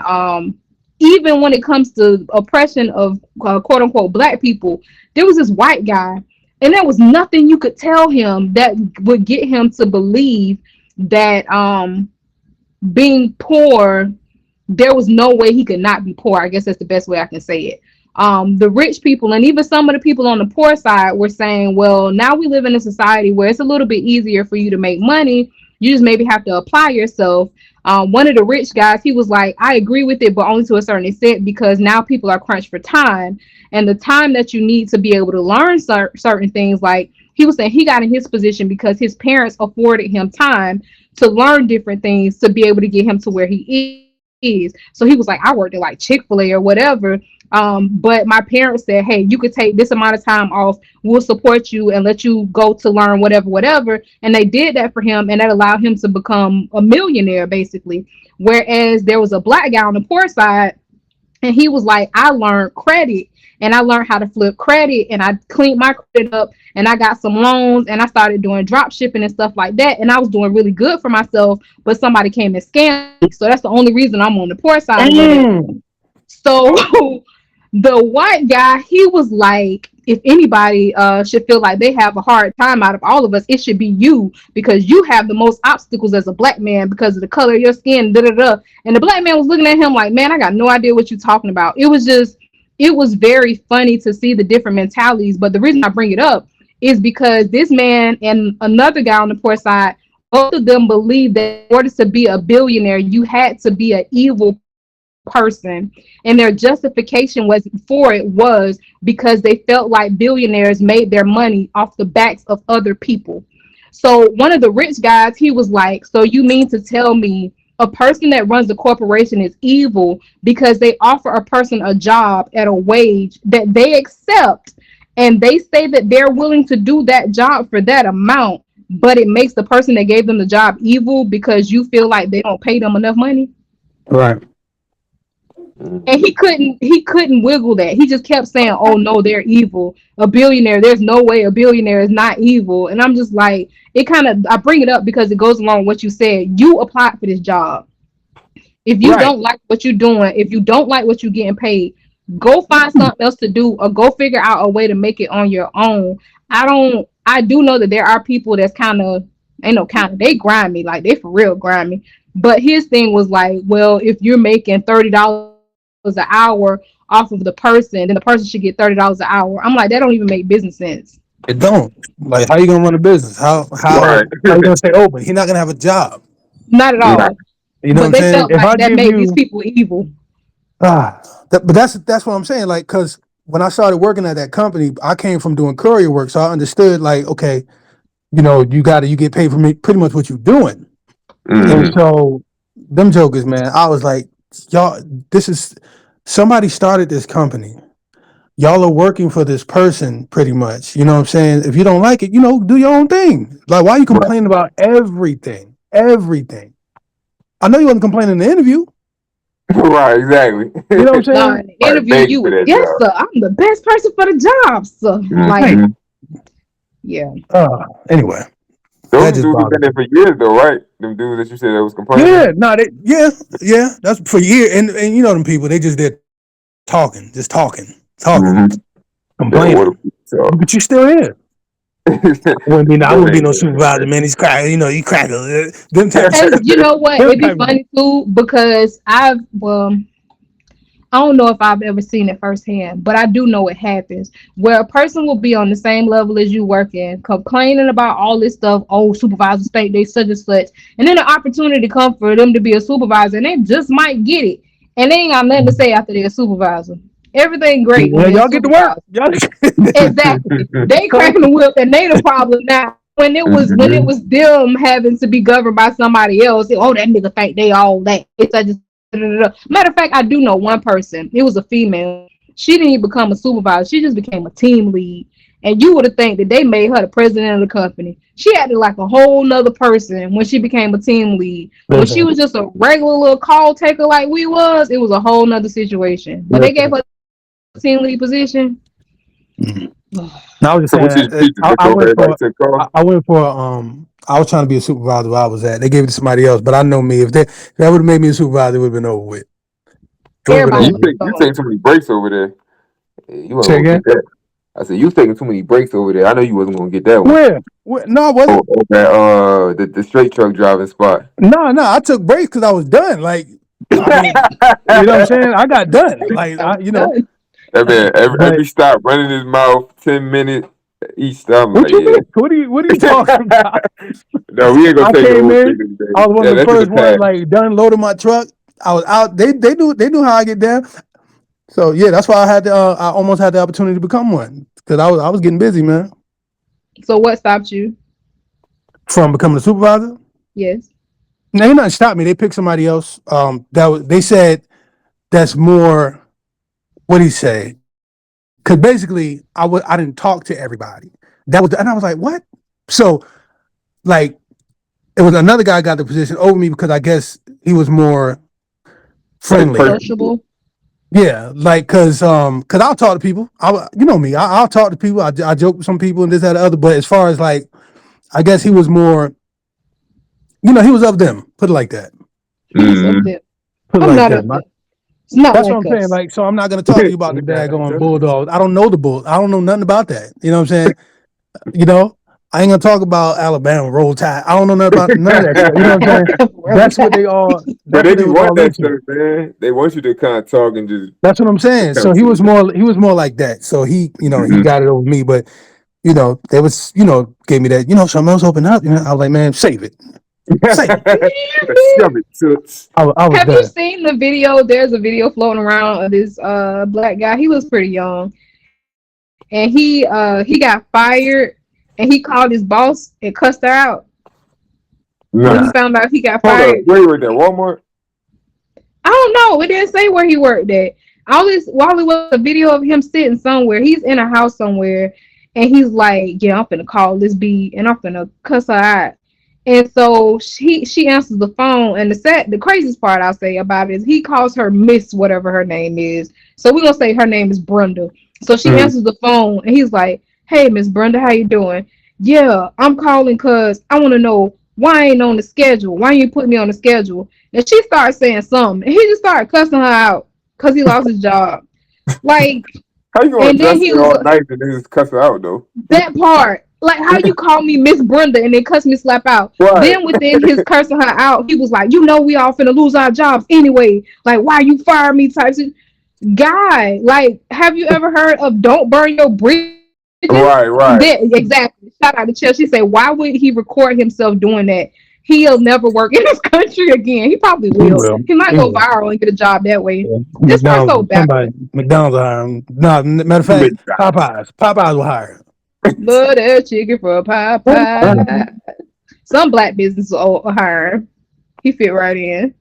even when it comes to oppression of quote unquote black people, there was this white guy, and there was nothing you could tell him that would get him to believe that being poor, there was no way he could not be poor. I guess that's the best way I can say it. The rich people and even some of the people on the poor side were saying, well, now we live in a society where it's a little bit easier for you to make money. You just maybe have to apply yourself. One of the rich guys, he was like, I agree with it, but only to a certain extent, because now people are crunched for time, and the time that you need to be able to learn certain things. Like he was saying, he got in his position because his parents afforded him time to learn different things to be able to get him to where he is. So he was like, I worked at like Chick-fil-A or whatever. But my parents said, hey, you could take this amount of time off. We'll support you and let you go to learn whatever. And they did that for him, and that allowed him to become a millionaire, basically. Whereas there was a black guy on the poor side, and he was like, I learned credit, and I learned how to flip credit, and I cleaned my credit up, and I got some loans, and I started doing drop shipping and stuff like that. And I was doing really good for myself, but somebody came and scammed me. So that's the only reason I'm on the poor side. So the white guy, he was like, if anybody should feel like they have a hard time out of all of us, it should be you, because you have the most obstacles as a black man because of the color of your skin, And the black man was looking at him like, man, I got no idea what you're talking about. It was very funny to see the different mentalities. But the reason I bring it up is because this man and another guy on the poor side, both of them believed that in order to be a billionaire, you had to be an evil person. And their justification was for it was because they felt like billionaires made their money off the backs of other people. So one of the rich guys, he was like, so you mean to tell me a person that runs a corporation is evil because they offer a person a job at a wage that they accept, and they say that they're willing to do that job for that amount, but it makes the person that gave them the job evil because you feel like they don't pay them enough money? Right. And he couldn't wiggle that. He just kept saying, "Oh no, they're evil. A billionaire. There's no way a billionaire is not evil." And I'm just like, it kind of. I bring it up because it goes along with what you said. You applied for this job. If you Right. don't like what you're doing, if you don't like what you're getting paid, go find something else to do, or go figure out a way to make it on your own. I don't. I do know that there are people that's kind of, ain't no kind of, they grimy, like they for real grimy. But his thing was like, well, if you're making $30 an hour off of the person, then the person should get $30 an hour. I'm like, that don't even make business sense. It don't. Like, how you gonna run a business? Right. How you gonna stay open? He's not gonna have a job. Not at Right. all. You know what But I'm they saying? felt If like I that give made these you people evil. but that's what I'm saying. Like, cause when I started working at that company, I came from doing courier work, so I understood like, okay, you get paid for me pretty much what you're doing. And Mm-hmm. so them jokers, man, I was like, y'all, this is somebody started this company. Y'all are working for this person pretty much. You know what I'm saying? If you don't like it, do your own thing. Like, why you Right. complaining about everything? Everything. I know you wasn't complaining in the interview. Right. Exactly. You know what I'm Nah, saying? in the Right. interview, Begging you for was, that yes, job. sir, I'm the best person for the job, sir. Like, Right. Mm-hmm. yeah. Anyway, that Those just dudes have been bothered there me. for years, though, right? Them dudes that you said that was complaining. Yeah, no, yeah, that's for years. And you know them people, they just did talking, Mm-hmm. Yeah. What complaining. a so. But you still here. I Them wouldn't be ain't no good. supervisor, man. He's cracking, you crack them type of And you know what? them It'd be type of funny too because I don't know if I've ever seen it firsthand, but I do know it happens where a person will be on the same level as you working, complaining about all this stuff. Oh, supervisors think they such and such, and then the opportunity come for them to be a supervisor, and they just might get it, and they ain't got nothing to say after they're a supervisor. Everything great when well, they're a y'all get to work. supervisor. Y'all Exactly. They so cracking the whip, and they the problem now. When it Mm-hmm. was them having to be governed by somebody else, oh, that nigga think they all that. It's I just matter of fact, I do know one person. It was a female. She didn't even become a supervisor. She just became a team lead. And you would have think that they made her the president of the company. She acted like a whole nother person when she became a team lead. When she listen, was just a regular little call taker like we was, it was a whole nother situation. But they gave listen. her the team lead position. Now I was just So saying what that she just look over everybody to call? I went for I was trying to be a supervisor where I was at. They gave it to somebody else, but I know me. If that would have made me a supervisor, it would have been over with. It would have been Man, Everybody over you would with. take have you gone. take too many breaks over there. You wasn't Say gonna again? get that. I said you taking too many breaks over there. I know you wasn't gonna get that one. Where? No, I Oh, wasn't. that the straight truck driving spot. No. I took breaks because I was done. Like, I mean, you know what I'm saying? I got done. Like, I was done. That man, but every stop running his mouth, 10 minutes each stop. I'm what like, you mean? yeah. What are you talking about? No, we ain't gonna I take the came whole in. thing today. I was one Yeah, of the that's in the first ones, past. like, done loading my truck. I was out. They knew how I get down. So yeah, that's why I almost had the opportunity to become one because I was getting busy, man. So what stopped you? From becoming a supervisor. Yes. No, they nothing stopped me. They picked somebody else. They said that's more. What do you say? Because basically, I didn't talk to everybody. And I was like, what? So like, it was another guy got the position over me because I guess he was more Like friendly. personal. Sociable. Yeah, like cause I'll talk to people. You know me. I'll talk to people. I joke with some people and this that the other. But as far as like, I guess he was more. He was of them. Put it like that. He was Mm-hmm. up there. Put it I'm like not that. up there. It's not That's what like I'm saying. us. Like, so I'm not gonna talk to you about the daggone bulldogs. I don't know the bull. I don't know nothing about that. You know what I'm saying? You know, I ain't gonna talk about Alabama roll tide. I don't know nothing about none of that stuff. You know what I'm saying? That's what they all. But That's they what they be was want all that into. stuff, man. They want you to kind of talk and just That's what I'm saying. kind So of he see was that. more. He was more like that. So he Mm-hmm. got it over me. But they was, gave me that, something else open up. I was like, man, save it. Save it. Shove it, toots. I was Have you done. seen the video? There's a video floating around of this black guy. He looks pretty young, and he got fired, and he called his boss and cussed her out when he Nah. found out he got Hold up. fired. Where you at? That Walmart? I don't know. It didn't say where he worked at. All it was a video of him sitting somewhere. He's in a house somewhere, and he's like, "Yeah, I'm finna call this B, and I'm finna cuss her out." And so she answers the phone, and the craziest part I'll say about it is he calls her Miss whatever her name is. So we're gonna say her name is Brenda. So she answers the phone, and he's like, "Hey, Miss Brenda, how you doing? Yeah, I'm calling cause I want to know why I ain't on the schedule. Why you put me on the schedule?" And she started saying something, and he just started cussing her out because he lost his job. Like, How you gonna and then dress he her all was nice and then just cuss her out though? that part. Like, how you call me Miss Brenda and then cuss me slap out? Right. Then within his cursing her out, he was like, we all finna lose our jobs anyway. Like, why you fire me type shit. Guy, like, have you ever heard of don't burn your bridges? Right. Exactly. Shout out to Chelsea. She said, why would he record himself doing that? He'll never work in this country again. He probably He will. will. He might He go will. viral and get a job that way. Yeah. This part's so bad. McDonald's will hire him. No, matter of fact, Popeyes will hire him. Love that chicken for Popeye. Some black businesses will hire him. He fit right in.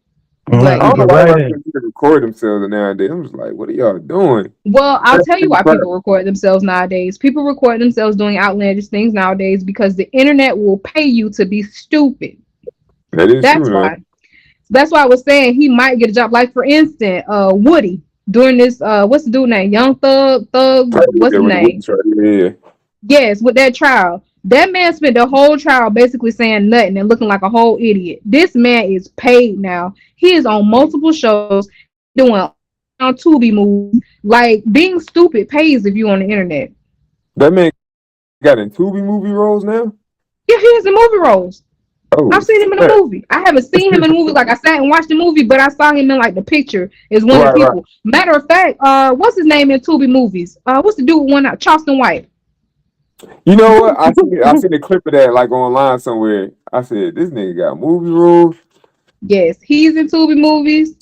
Black I don't know business. why Right y'all in. couldn't record themselves nowadays. I'm just like, what are y'all doing? Well, I'll tell you why That people record themselves nowadays. People record themselves doing outlandish things nowadays because the internet will pay you to be stupid. is That's true, though. why. That's why I was saying he might get a job. Like for instance, Woody during this what's the dude name? Young Thug, what's Yeah, his with the name? witch right there. Yes, with that trial. That man spent the whole trial basically saying nothing and looking like a whole idiot. This man is paid now. He is on multiple shows. He's doing on Tubi movies. Like being stupid pays if you on the internet. That man got in Tubi movie roles now? Yeah, he is in movie roles. Oh, I've seen him in a snap. movie. I haven't seen him in a movie. Like I sat and watched the movie, but I saw him in like the picture is one of the Right. people. Matter of fact, what's his name in Tubi movies? What's the dude with one Charleston White? You know what? I seen a clip of that like online somewhere. I said, this nigga got movie roles. Yes, he's in Tubi movies.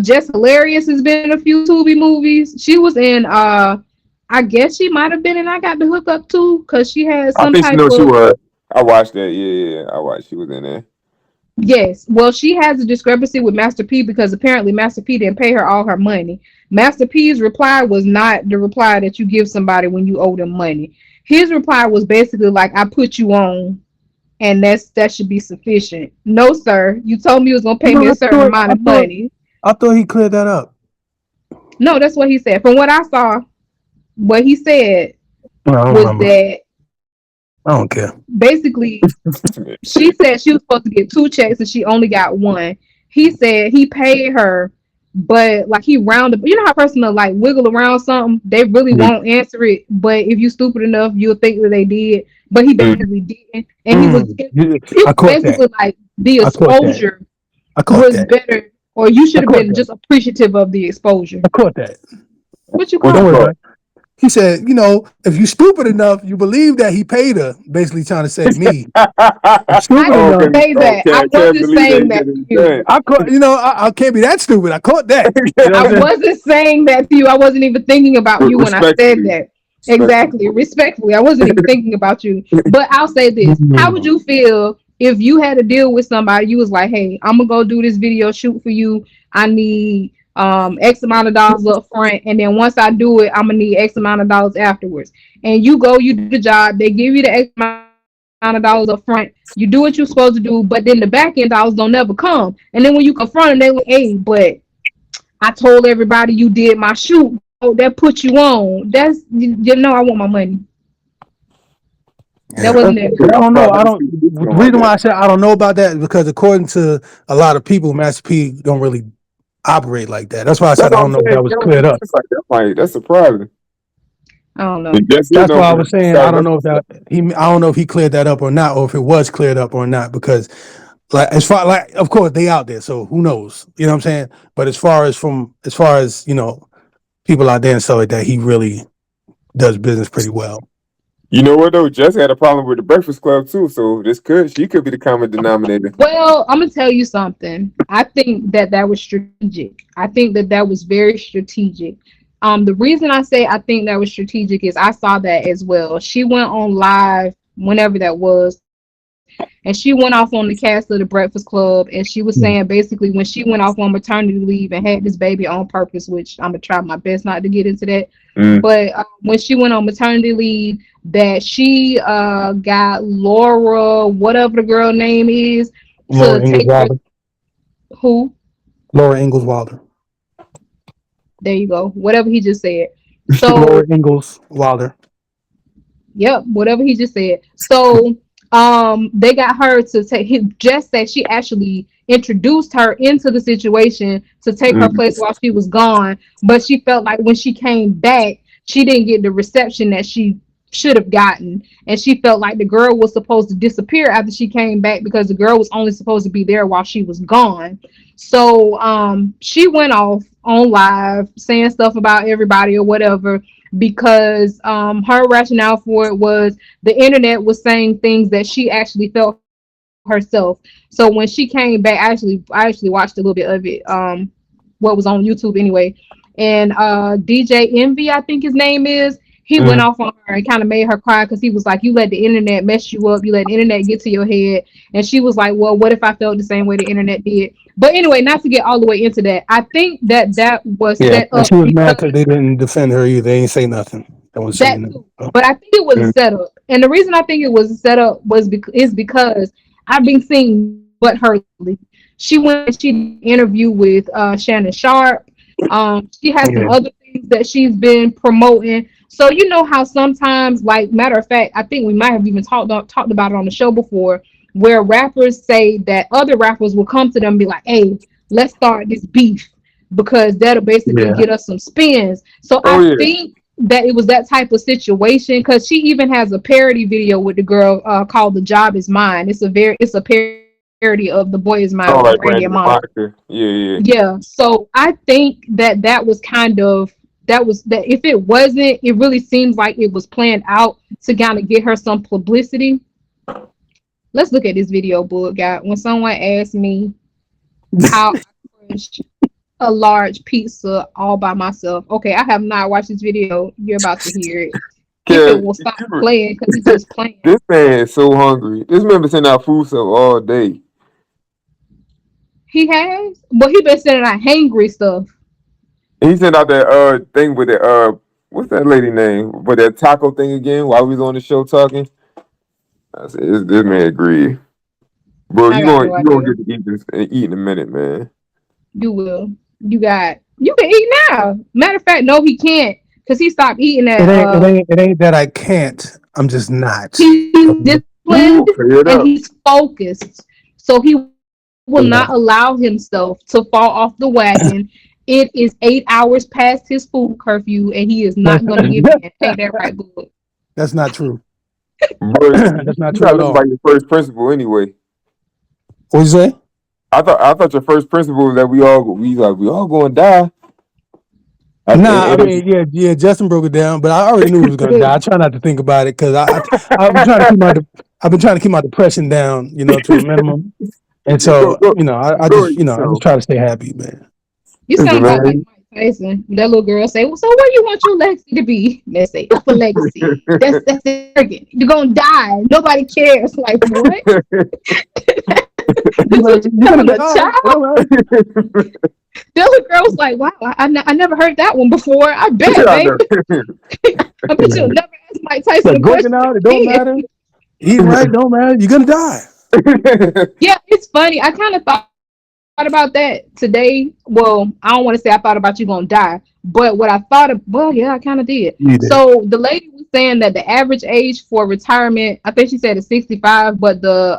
Jess Hilarious has been in a few Tubi movies. She was in I guess she might have been in I Got the Hook Up too, because she had I some think she type knows she of was. I watched that. Yeah. I watched. She was in there. yes. Well, she has a discrepancy with Master P because apparently Master P didn't pay her all her money. Master P's reply was not the reply that you give somebody when you owe them money. His reply was basically like, I put you on and that should be sufficient. No, sir. You told me you was gonna pay me a certain amount of money. I thought he cleared that up. No, that's what he said. From what I saw, what he said No, I don't was remember. that I don't care. basically she said she was supposed to get 2 checks and she only got 1. He said he paid her, but like he rounded. You know how a person will like wiggle around something, they really won't answer it. But if you stupid enough, you'll think that they did. But he basically didn't, and he was I caught basically that. like the I caught that. exposure I caught was that. better, or you should have caught been that. just appreciative of the exposure. I caught that. What you What call you it? call? He said, if you stupid enough, you believe that he paid her. Basically trying to say me. I Stupid didn't enough. say that. I wasn't saying that to you. I caught. I can't be that stupid. I caught that. You know I what I'm saying? wasn't saying that to you. I wasn't even thinking about you when I said that. Exactly. Respectfully. I wasn't even thinking about you. But I'll say this. How would you feel if you had to deal with somebody, you was like, hey, I'm gonna go do this video shoot for you. I need X amount of dollars up front, and then once I do it, I'm gonna need X amount of dollars afterwards. And you go, you do the job, they give you the X amount of dollars up front, you do what you're supposed to do, but then the back end dollars don't never come. And then when you confront them, they like, hey, but I told everybody you did my shoot. Oh, that put you on. That's I want my money. That wasn't it. I don't know. The reason why I said I don't know about that is because according to a lot of people, Master P don't really operate like that. That's why I said I don't know if that was cleared up. That's surprising. I don't know. That's why I was saying I don't know if I don't know if he cleared that up or not, or if it was cleared up or not, because like of course they out there, so who knows? You know what I'm saying? But as far as people out there and stuff like that, he really does business pretty well. You know what though? Jess had a problem with the Breakfast Club too, so she could be the common denominator. Well, I'm gonna tell you something. I think that was strategic. I think that was very strategic. The reason I say I think that was strategic is I saw that as well. She went on live whenever that was, and she went off on the cast of the Breakfast Club, and she was saying basically when she went off on maternity leave and had this baby on purpose, which I'm gonna try my best not to get into that. Mm. But when she went on maternity leave, that she got Laura, whatever the girl name is, Laura to Ingalls take her. Wilder. Who? Laura Ingalls Wilder. There you go. Whatever he just said. Laura So, Ingalls Wilder. yep, whatever he just said. So, they got her to take. He just said she actually introduced her into the situation to take her Mm. place while she was gone. But she felt like when she came back, she didn't get the reception that she should have gotten, and she felt like the girl was supposed to disappear after she came back because the girl was only supposed to be there while she was gone. So she went off on live saying stuff about everybody or whatever because her rationale for it was the internet was saying things that she actually felt herself. So when she came back, I actually watched a little bit of it, what was on YouTube anyway. And DJ Envy, I think his name is, he went Mm. off on her and kind of made her cry because he was like, you let the internet mess you up, you let the internet get to your head. And she was like, well, what if I felt the same way the internet did? But anyway, not to get all the way into that, I think that was Yeah, set and up she was mad because because they didn't defend her either. They ain't say nothing. That was that saying too. that. But I think it was a Mm. setup. And the reason I think it was a setup is because I've been seeing nothing but her lately. She went and she did an interview with Shannon Sharp. She has some Yeah, other things that she's been promoting. So you know how sometimes, like matter of fact, I think we might have even talked about it on the show before, where rappers say that other rappers will come to them and be like, "Hey, let's start this beef because that'll basically yeah. get us some spins." So Oh I yeah. think that it was that type of situation because she even has a parody video with the girl called "The Job Is Mine." It's a parody of "The Boy Is Mine" with Brandy and Oh, like Monica. Brandy and Monica. Yeah, yeah. Yeah, so I think that was kind of that if it wasn't, it really seems like it was planned out to kind of get her some publicity. Let's look at this video, book guy. When someone asked me how I crushed a large pizza all by myself. Okay, I have not watched this video. You're about to hear it. If it Kev, will stop playing, because it's just playing. this man is so hungry. This man been sending out food stuff all day. He has, but he been sending out hangry stuff. He sent out that thing with the what's that lady name? With that taco thing again while we was on the show talking. I said, this man agreed. Bro, I got no you gonna idea. get to eat in a minute, man. You will. You can eat now. Matter of fact, no, he can't because he stopped eating It at ain't. It ain't that I can't. I'm just not. he's disciplined Clear it and up. he's focused. So he will not Yeah. allow himself to fall off the wagon. It is 8 hours past his food curfew and he is That's, not gonna give in. Take that right, good. that's not true. Bro, That's not you true not at looking all. like your first principle anyway. What you say? I thought your first principle was that we all gonna die. Nah, I And mean, yeah. Justin broke it down, but I already knew it was gonna die. I try not to think about it because I've been trying to keep I've been trying to keep my depression down, to a minimum. And go so, go I go just, I just try to stay happy, man. You listen, sound about like man. Mike Tyson. That little girl say, "Well, so where you want your legacy to be?" They say, "Upper legacy." That's arrogant. You're gonna die. Nobody cares. Like what? This what you You're gonna telling a die. child? The other girl was like, "Wow, I never heard that one before. I bet, I baby. know. I bet you'll never ask Mike Tyson Like a working question out, it don't again." matter. Eating right, don't matter. You're gonna die. Yeah, it's funny. I kind of thought about that today. Well, I don't want to say I thought about you gonna die, but what I thought of, well, yeah, I kind of did. You did. So the lady was saying that the average age for retirement, I think she said is 65, but the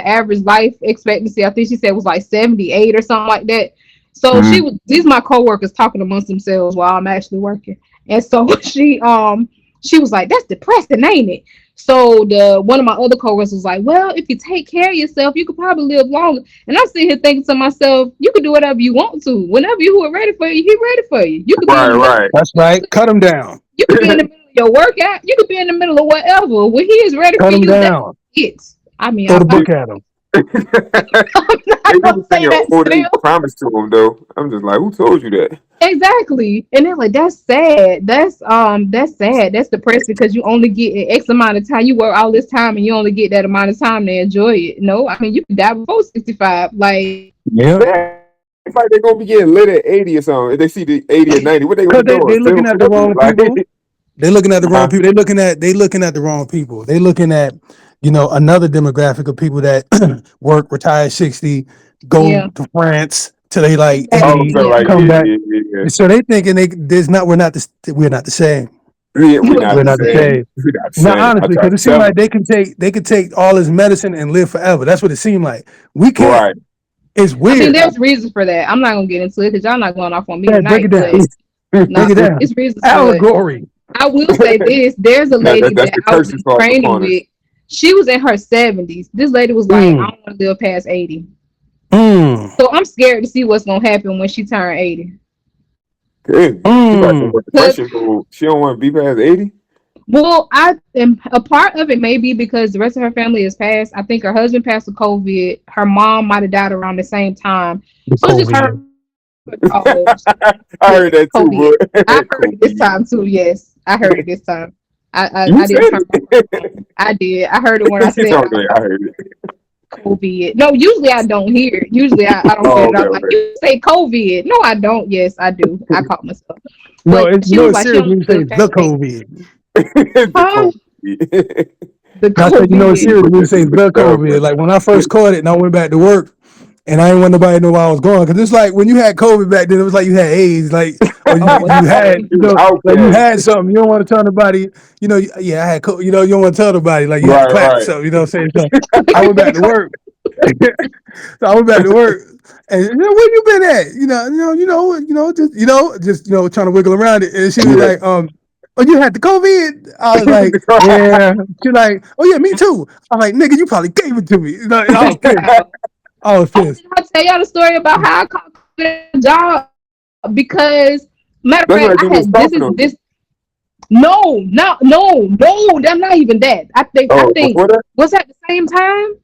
average life expectancy, I think she said was like 78 or something like that. So Mhm. these my coworkers talking amongst themselves while I'm actually working, and so she was like, "That's depressing, ain't it?" So the one of my other coworkers was like, "Well, if you take care of yourself, you could probably live longer." And I'm sitting here thinking to myself, you can do whatever you want to. Whenever you are ready for you, he's ready for you. You could be in Right, the middle. right. That's right. Cut them down. You could be in the middle your workout. You could be in the middle of whatever. When he is ready Cut for him you, that's down. it. I mean, Throw the I'm book at him. not Maybe gonna the thing say that old they still. promised to him though. I'm just like, who told you that? Exactly. And they're like, that's sad. That's sad. That's depressing because you only get an X amount of time. You work all this time and you only get that amount of time to enjoy it. No, I mean you can die before 65. Like Yeah. It's like they're gonna be getting lit at 80 or something. If they see the 80 or 90, what they gonna Because be doing? they Still looking at the tripping? wrong Like, people. They looking at the wrong huh? people. They looking at the wrong people. They looking at, another demographic of people that work, retire at 60, go yeah, to France till they like Oh, exactly. 80, so Yeah. like, come yeah, back. yeah, yeah, yeah. So they thinking we're not the same. Yeah, we're We're not We're not the the not the same. same. same. We're not the Now same. I honestly, try because to it seems tell like them. they could take all this medicine and live forever. That's what it seemed like. We can't. Right. It's I mean, weird. there's reasons for that. I'm not gonna get into it because y'all not going off on me Yeah, break it tonight. But down. no, Break it down. it's reasons for it. Allegory. I will say this: there's a lady That's that the I was curses in falling training upon us. with. She was in her 70s. This lady was like, I Mm. don't want to live past 80. Mm. So I'm scared to see what's gonna happen when she turned 80. Good. She about to Mm. go Cause depression mode. She don't want to be past 80. well, I am a part of it may be because the rest of her family is passed. I think her husband passed with COVID. Her mom might have died around the same time. The So it's just her. COVID. Oh, I yes, heard that too, COVID. bro. I heard it this COVID. time too. Yes, I heard it this time. You I said didn't turn my it. phone. I did. I heard it when I She said it told out me. I loud. heard it. COVID. No, usually I don't hear it. Usually I don't say Oh, it okay, out like okay. you say COVID. No, I don't. Yes, I do. I caught myself. No, But she was it's like, she serious don't when you say live the past 80. COVID. The Huh? COVID. The I said, it's You COVID. serious put when you that say shit with the the dub, COVID. Like when I first caught it and I went back to work and I didn't want nobody to know where I was going. Cause it's like when you had COVID back then, it was like you had AIDS, like, or Oh, well, you had, He was like you outcast. had something. You don't want to tell nobody, yeah, I had COVID, you don't want to tell nobody, like you had to Right, clap or right. something, what I'm saying? So I went back to work. So I went back to work, and where you been at? Just trying to wiggle around it. And she was Yeah. like, "Oh, you had the COVID?" I was like, "Yeah." She like, "Oh yeah, me too." I'm like, "Nigga, you probably gave it to me." I was pissed. I was oh, pissed. did I tell y'all the story about how I caught a job? Because matter of That's fact, when they I was had coughing on you. this. No, no, that's not even that. I Oh, think before that? was at the same time.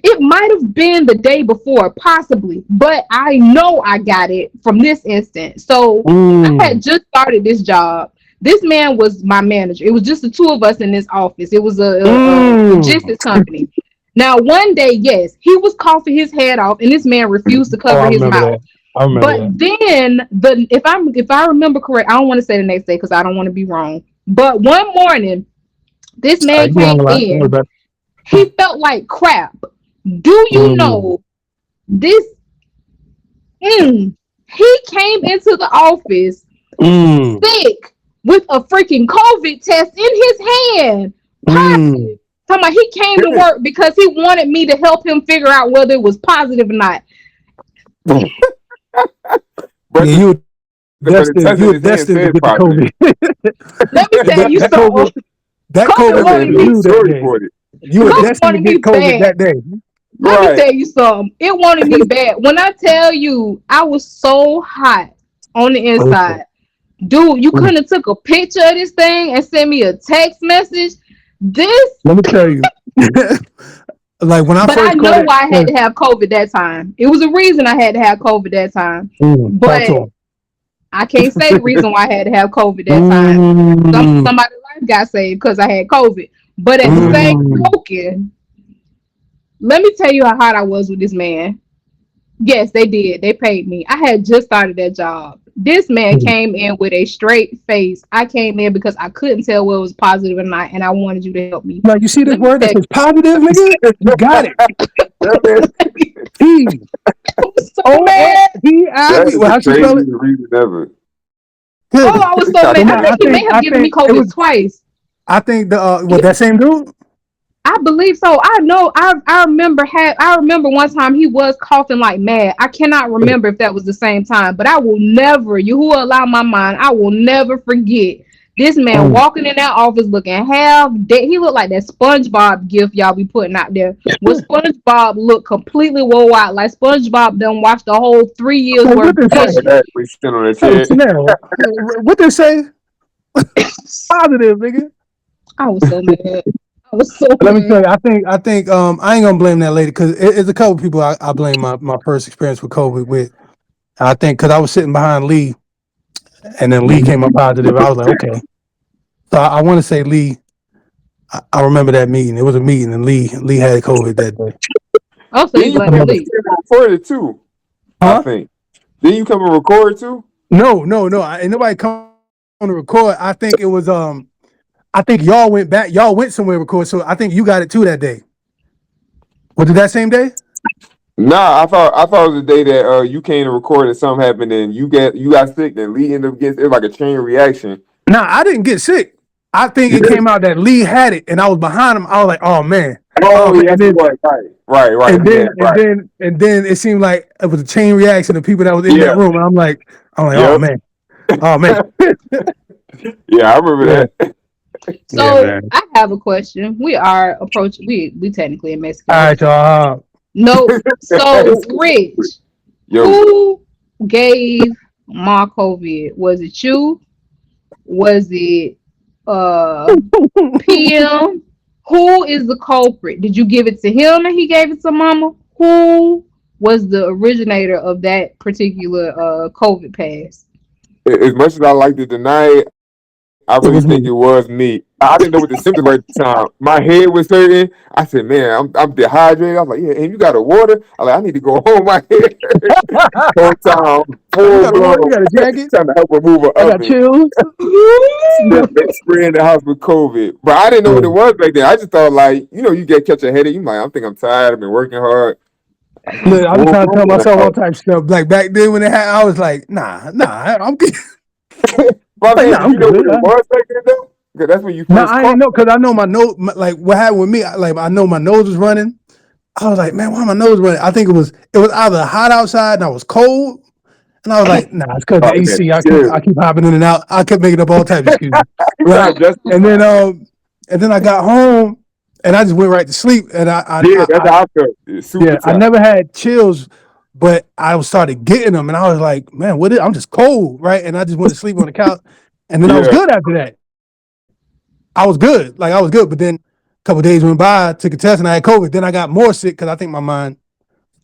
It might have been the day before, possibly, but I know I got it from this instant. So I Mm, had just started this job. This man was my manager. It was just the two of us in this office. It was a mm. logistics company. Now, one day, yes, he was coughing his head off, and this man refused to Oh, cover I his remember mouth. that. I remember But that. then if I remember correct, I don't want to say the next day because I don't want to be wrong. But one morning, this All man right, you on came a lot. Don't worry in. about He felt like crap. Do it. you know this? He came into the office Mm, sick with a freaking COVID test in his hand. mm. Positive. Talking about he came to work because he wanted me to help him figure out whether it was positive or not. But Yeah, the but the test you in were his hand destined to said get the positive. COVID. Let me tell that, you that something. COVID, that COVID COVID That's was a wanted for me. new you that story day. for it. You were COVID destined to wanted me get COVID bad. that day. Let me Right. tell you something. It wanted me bad. When I tell you, I was so hot on the inside. Dude, you couldn't have took a picture of this thing and send me a text message. This, Let me tell you. Like when I but I first caught know it, why I had to have COVID that time. It was a reason I had to have COVID that time. talk to But him. I can't say the reason why I had to have COVID that time. Mm, Somebody's life got saved because I had COVID. But at the same mm. token, let me tell you how hot I was with this man. Yes, they did. They paid me. I had just started that job. This man came in with a straight face. I came in because I couldn't tell whether it was positive or not, and I wanted you to help me. Like you see this Let me word that tell says positive, nigga? You got it. That man, you, P I was so O N mad. P I that V. is Well, the how you spell craziest it? reason ever. Oh, I was so Got So mad. the I now think he may have I given me think it COVID was. twice. I think the that same dude. I believe so. I know. I remember one time he was coughing like mad. I cannot remember if that was the same time, but I will never. You who allow my mind. I will never forget this man Mm. walking in that office looking half dead. He looked like that SpongeBob gift y'all be putting out there. Where SpongeBob looked completely wore out, like SpongeBob done watched the whole 3 years Like worth what they of say? like dishes. that. We sit on that Hey, chair. Chanel, what they say? Positive, nigga. I was so mad. I was so Let me tell mad. you, I think I ain't gonna blame that lady because it's a couple people I blame my first experience with COVID with. I think because I was sitting behind Lee, and then Lee came up positive. I was like, okay. So I want to say Lee. I remember that meeting. It was a meeting, and Lee had COVID that day. Also, Then you you blame come the and league. record it too. I Huh? think. Then you come and record too. No. Ain't nobody come on to record. I think it was I think y'all went back. Y'all went somewhere to record. So I think you got it too that day. Was it that same day? Nah, I thought it was the day that you came to record and something happened and you got sick. Then Lee ended up getting it was like a chain reaction. Nah, I didn't get sick. I think it came out that Lee had it, and I was behind him. I was like, oh Oh man, yeah, and that's then what. Right. Lee had right. and then it seemed like it was a chain reaction of people that was in Yeah. that room. And I'm like, Yep. oh man, Yeah, I remember yeah, that. yeah, So man. I have a question. We are approaching. We technically in Mexico. All right, y'all. No. So Rich, Yo, who gave Ma COVID? Was it you? Was it PM? Who is the culprit? Did you give it to him and he gave it to Mama? Who was the originator of that particular COVID pass? as much as I like to deny it, I It really was think me. it was me. I didn't know what the symptoms were at the time. My head was hurting. I said, "Man, I'm dehydrated." I was like, "Yeah, and you got a water?" I like, "I need to go home." My head hurt. Whole time, You full got a water? blown, You got a jacket? trying to help remove an I got oven. chills. Spraying the house with COVID, but I didn't know Yeah. what it was back then. I just thought like, you get catch a headache. You like, I think I'm tired. I've been working hard. Look, I be Full trying to tell blown myself all out. types of stuff. Like back then when it had, I was like, I'm good. But I'm Like, saying, nah, do I'm you know what good. it was back then though? Because that's when you No, first I caught. ain't know because I know my nose. Like what happened with me, like I know my nose was running. I was like, man, why my nose running? I think it was either hot outside and I was cold, and I was like, nah, it's because the Oh, man, AC. chill. I keep hopping in and out. I kept making up all types of excuses, You trying right? to justify? And then I got home and I just went right to sleep. And Yeah, that's how I felt. It's super yeah, I tight. never had chills, but I started getting them, and I was like, man, I'm just cold, right? And I just went to sleep on the couch, and then I was Yeah. good after that. I was good, like I was good, but then a couple days went by, took a test, and I had COVID. Then I got more sick because I think my mind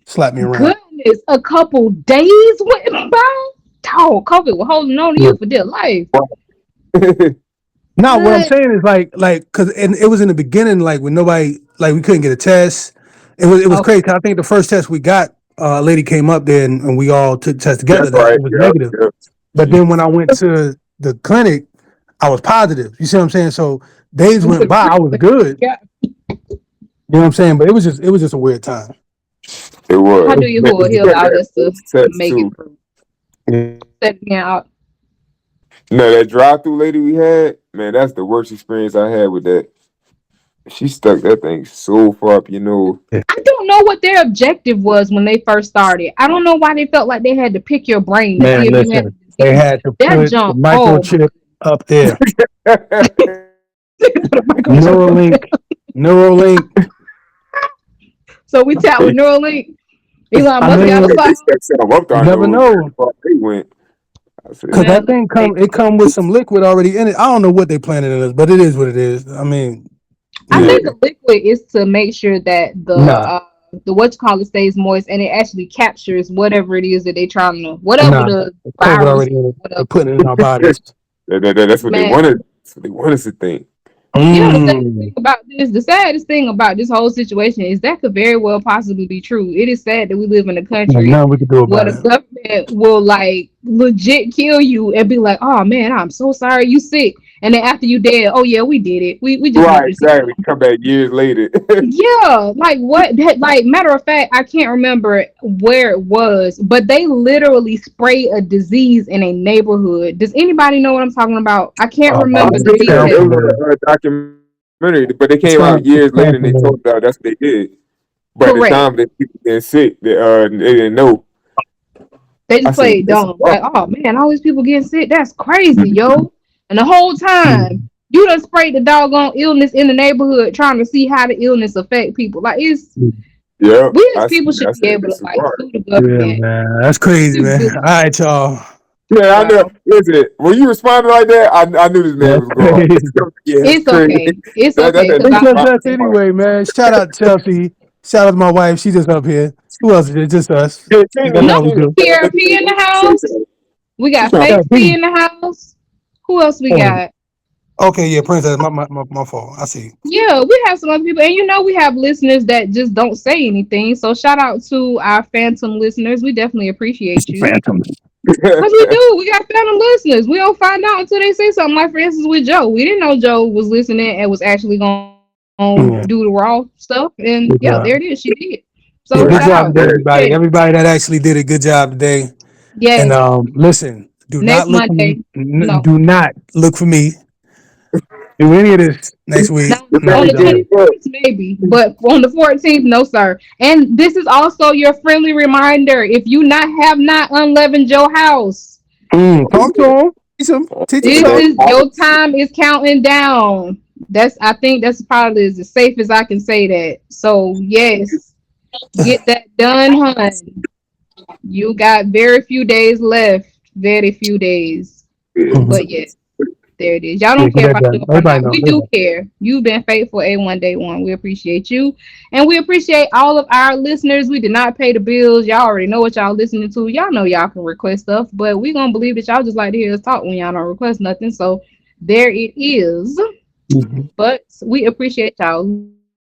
slapped me around. Goodness, a couple days went by. Dog, COVID was holding on to Yeah. you for dear life. Now, what I'm Good. saying is cause and it was in the beginning, like when nobody, like we couldn't get a test. It was Okay. crazy. 'Cause I think the first test we got, a lady came up there and we all took tests together That's that right. it was Yeah. negative. Yeah. But then when Jesus. I went to the clinic, I was positive. You see what I'm saying? So days went by, I was good. Yeah. You know what I'm saying? But it was just a weird time. It How was. do you Man, hold? He you got allowed that us to first test make it too. through. Set me out. That drive-through lady we had, man, that's the worst experience I had with that. She stuck that thing so far up. I don't know what their objective was when they first started. I don't know why they felt like they had to pick your brain to see Man, if you had listen, a they disease. had to That put the jump. Oh my microchip up there. goodness. Neuralink, Neuralink. So we tapped with Neuralink. Elon I Musk got a mean, They sock. stuck something up you our never nose. know. They went. I said, Cause that Man, thing come with some liquid already in it. I don't know what they planning in this, but it is what it is. I mean, I yeah, yeah, think the liquid is to make sure that nah, the what you call it stays moist and it actually captures whatever it is that they trying to whatever nah. the COVID virus already in it. They whatever. putting it in our bodies. that's what they Man, wanted. That's what they want us to think. you know the saddest thing Mm. about this, the saddest thing about this whole situation is that could very well possibly be true. It is sad that we live in a Ain't country nothing we can do where about the it. government will like legit kill you and be like, "Oh man, I'm so sorry you sick," and then after you dead, "Oh yeah, we did it. We just Right, wanted to see." exactly. Come back years later. Yeah, like what? Like matter of fact, I can't remember where it was, but they literally spray a disease in a neighborhood. Does anybody know what I'm talking about? I can't I remember the seen that. It details. was on a documentary, but they came out Sound years later and they familiar. told about that's what they did. But at the Correct. time that people getting sick, they didn't know. They I just said, played that's dumb. rough. Like, oh man, all these people getting sick. That's crazy, yo. And the whole time you done sprayed the doggone illness in the neighborhood, trying to see how the illness affect people. Like it's Yeah, we as I people seen that. should I be said, able to this is like hard. sue the Yeah, government. man, that's crazy, man. All right, y'all. Yeah, I know. Wow. Listen, when you responded like that, I knew this man That's was going. crazy. Yeah, it's It's crazy. okay. It's That's okay that because It's I just nigga. us anyway, man. Shout out Chelsea. Shout out to my wife. She just up here. Who else is it? Just us. Yeah, That's no how we do. PRP in the house. We She got trying Yeah, Face P P. in the house. Who else we Oh, got? okay, yeah, Princess. My fault. I see. Yeah, we have some other people, and we have listeners that just don't say anything. So shout out to our phantom listeners. We definitely appreciate you. Phantom. Cause we do. We got phantom listeners. We don't find out until they say something. Like for instance, with Joe, we didn't know Joe was listening and was actually gonna do the Yeah, raw stuff. And yeah, good there it job. is. She did. So Yeah, shout good right. job out. today, Yeah. everybody. Everybody that actually did a good job today. And Yes. listen, do not Next look for me. Monday. No. Do not look for me. Do any of this next week. Now, The No, on man the don't. gave up. 21st, maybe, but on the 14th, no, sir. And this is also your friendly reminder. If you have not unleavened your house, Talk to him. Teach him this something. is your time is counting down. I think that's probably as safe as I can say that. So yes, get that done, hun. You got very few days left. Very few days. Mhm. But yes. There it is. Y'all Yeah, don't get care if that I done. do it or Everybody not. know. We do Everybody. care. You've been faithful A1 day one. We appreciate you. And we appreciate all of our listeners. We did not pay the bills. Y'all already know what y'all listening to. Y'all know y'all can request stuff, but we gonna believe that y'all just like to hear us talk when y'all don't request nothing. So there it is. Mhm. But we appreciate y'all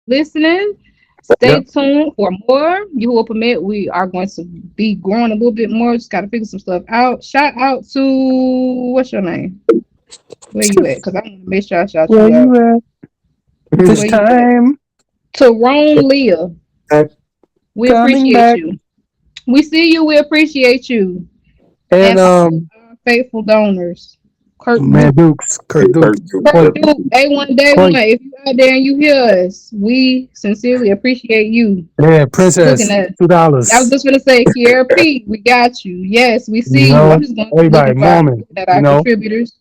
listening. Stay Yep. tuned for more. You will permit. We are going to be growing a little bit more. Just gotta figure some stuff out. Shout out to what's your name? Where you at? Because I want to make sure I shout Where you out. you at this Where you at? time? Tyrone Leah. We Coming appreciate back. you. We see you. We appreciate you. And And all of our faithful donors. Kirk man, Duke. Dukes, Kurt Dukes. Kirk Point, Duke, A1 Day One. point. If you out there and you hear us, we sincerely appreciate you. Yeah, Looking Princess, at us. I was $2. just gonna say, Kiera P, we got you. Yes, we You see you. I'm know, just gonna be everybody, looking Mormon, at you our know, contributors.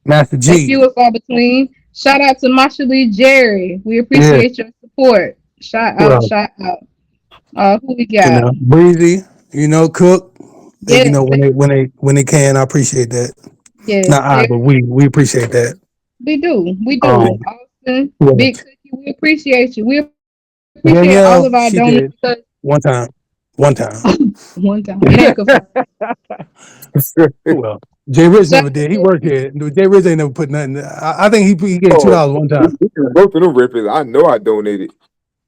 Master A G. few and far between. Shout out to Masha Lee Jerry. We Yeah, appreciate your support. Shout out, well, shout out. Who we you got? know, Breezy, you know, Cook. They, you Yes, know, when they can, I appreciate that. yes, Not I, but we appreciate that. we do. We do. Um, Austin, who Big else? Cookie, we appreciate you. We appreciate all Danielle, of our she donors did because one time, one time. one time. It ain't confirmed. Who else? Jay Rich Shout never out did. He to worked here. No, Jay Rich ain't never put nothing. I think he gave Oh, $2 one time. both of them rippers. I know I donated.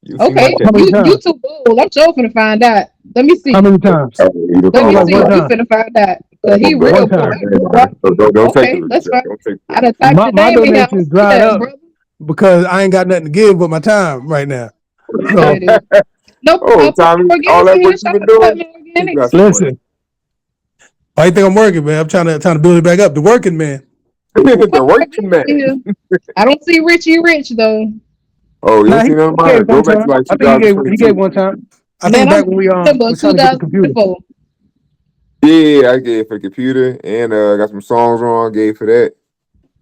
You see my okay, check. How many you times? too bold. I'm sure finna find out. Let me How see. many times? Let I was me like see. one We time. finna find out. Cause he One real bold. time. He real bold. Don't take the Okay, loot. that's fine. Don't take I done the typed your My name in here. I don't donations see dried that, up brother. because I ain't got nothing to give but my time right now. There So it is. No, Oh, Tommy, Portland all Organics that in here. work you Shout been out to doing, Portland you got Organics. some money. listen, I think I'm working, man. I'm trying to build it back up. The working man. The Portland working Organics in man. here. I don't see Richie Rich though. Oh, you don't Nah, see none of he gave mine? Go one back to time. like I think he gave 2022. one time. I think Man, back I'm when we December was trying to get the computer. 2024. Yeah, I gave for the computer and got some songs on. Gave for that.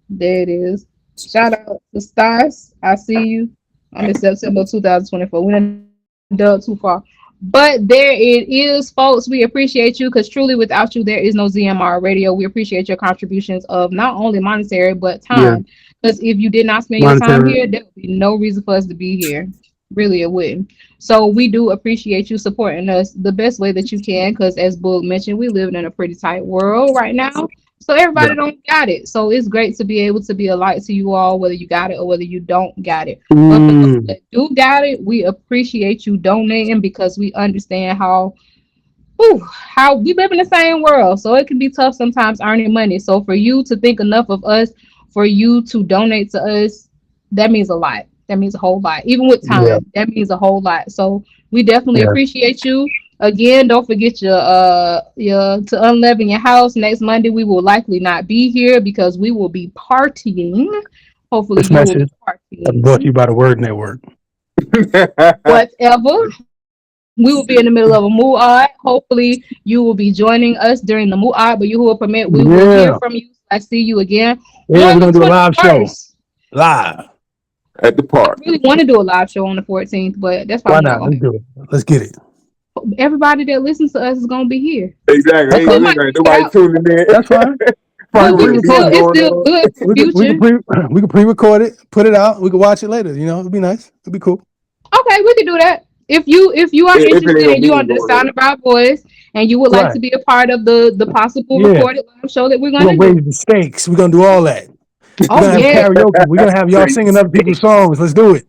There it is. Shout out to Stars. I see you. I'm in September 2024. We done dug too far. But there it is, folks. We appreciate you because truly without you, there is no ZMR radio. We appreciate your contributions of not only monetary but Yeah, time. Because if you did not spend your time monetary. here, there would be no reason for us to be here. Really, it wouldn't. So we do appreciate you supporting us the best way that you can. Because as Boog mentioned, we live in a pretty tight world right now. So Yeah. everybody don't got it. So it's great to be able to be a light to you all, whether you got it or whether you don't got it. But for those Mm, that do got it, we appreciate you donating because we understand how we live in the same world. So it can be tough sometimes earning money. So for you to think enough of us, for you to donate to us, that means a lot. That means a whole lot. Even with yeah, time, that means a whole lot. So we definitely yeah. appreciate you. Again, don't forget your to unleaven your house. Next Monday we will likely not be here because we will be partying. Hopefully This you will be message brought to partying. you by the Word Network. Whatever. We will be in the middle of a mu'ad. Hopefully, you will be joining us during the mu'ad, but you will permit, we will hear Yeah, from you. I see you again yeah. We're on the gonna do a live show 21st. live. At the I park. really want to do a live show on the 14th, but that's Why probably not not? going Let's to do it. Let's get it. everybody that listens to us is gonna be here. Exactly. Okay. Ain't gonna nobody tuning in. That's fine. But we With can the still, music it's going still on. good for future. We can pre-record it, put it out. We can watch it later. You know, it'd be nice. It'd be cool. Okay, we can do that. If you are If it ain't interested no and you music under the going sound on. of our voice and you would like Right. to be a part of the possible Yeah. recorded live show that we're We're gonna gonna raise do. the stakes. We're gonna do all that. We're Oh gonna have yeah, karaoke. We're gonna have y'all singing other people's songs. Let's do it.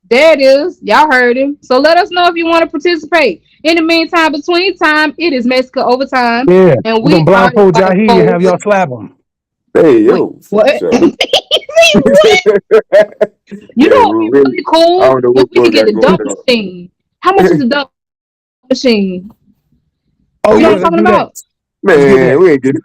there it is. Y'all heard him. So let us know if you want to participate. In the meantime, between time, it is Mexico overtime, Yeah. and We're we gonna are blindfold like Jahi and have y'all slap him. Hey, Wait, yo. what? Shut up. You Yeah, know what would be really. really I cool don't know if what we boy could get got the going dunk on. machine. How much is the dunk machine? Oh You know yeah, what I'm let's talking do that. about? Let's get Man, that. we ain't getting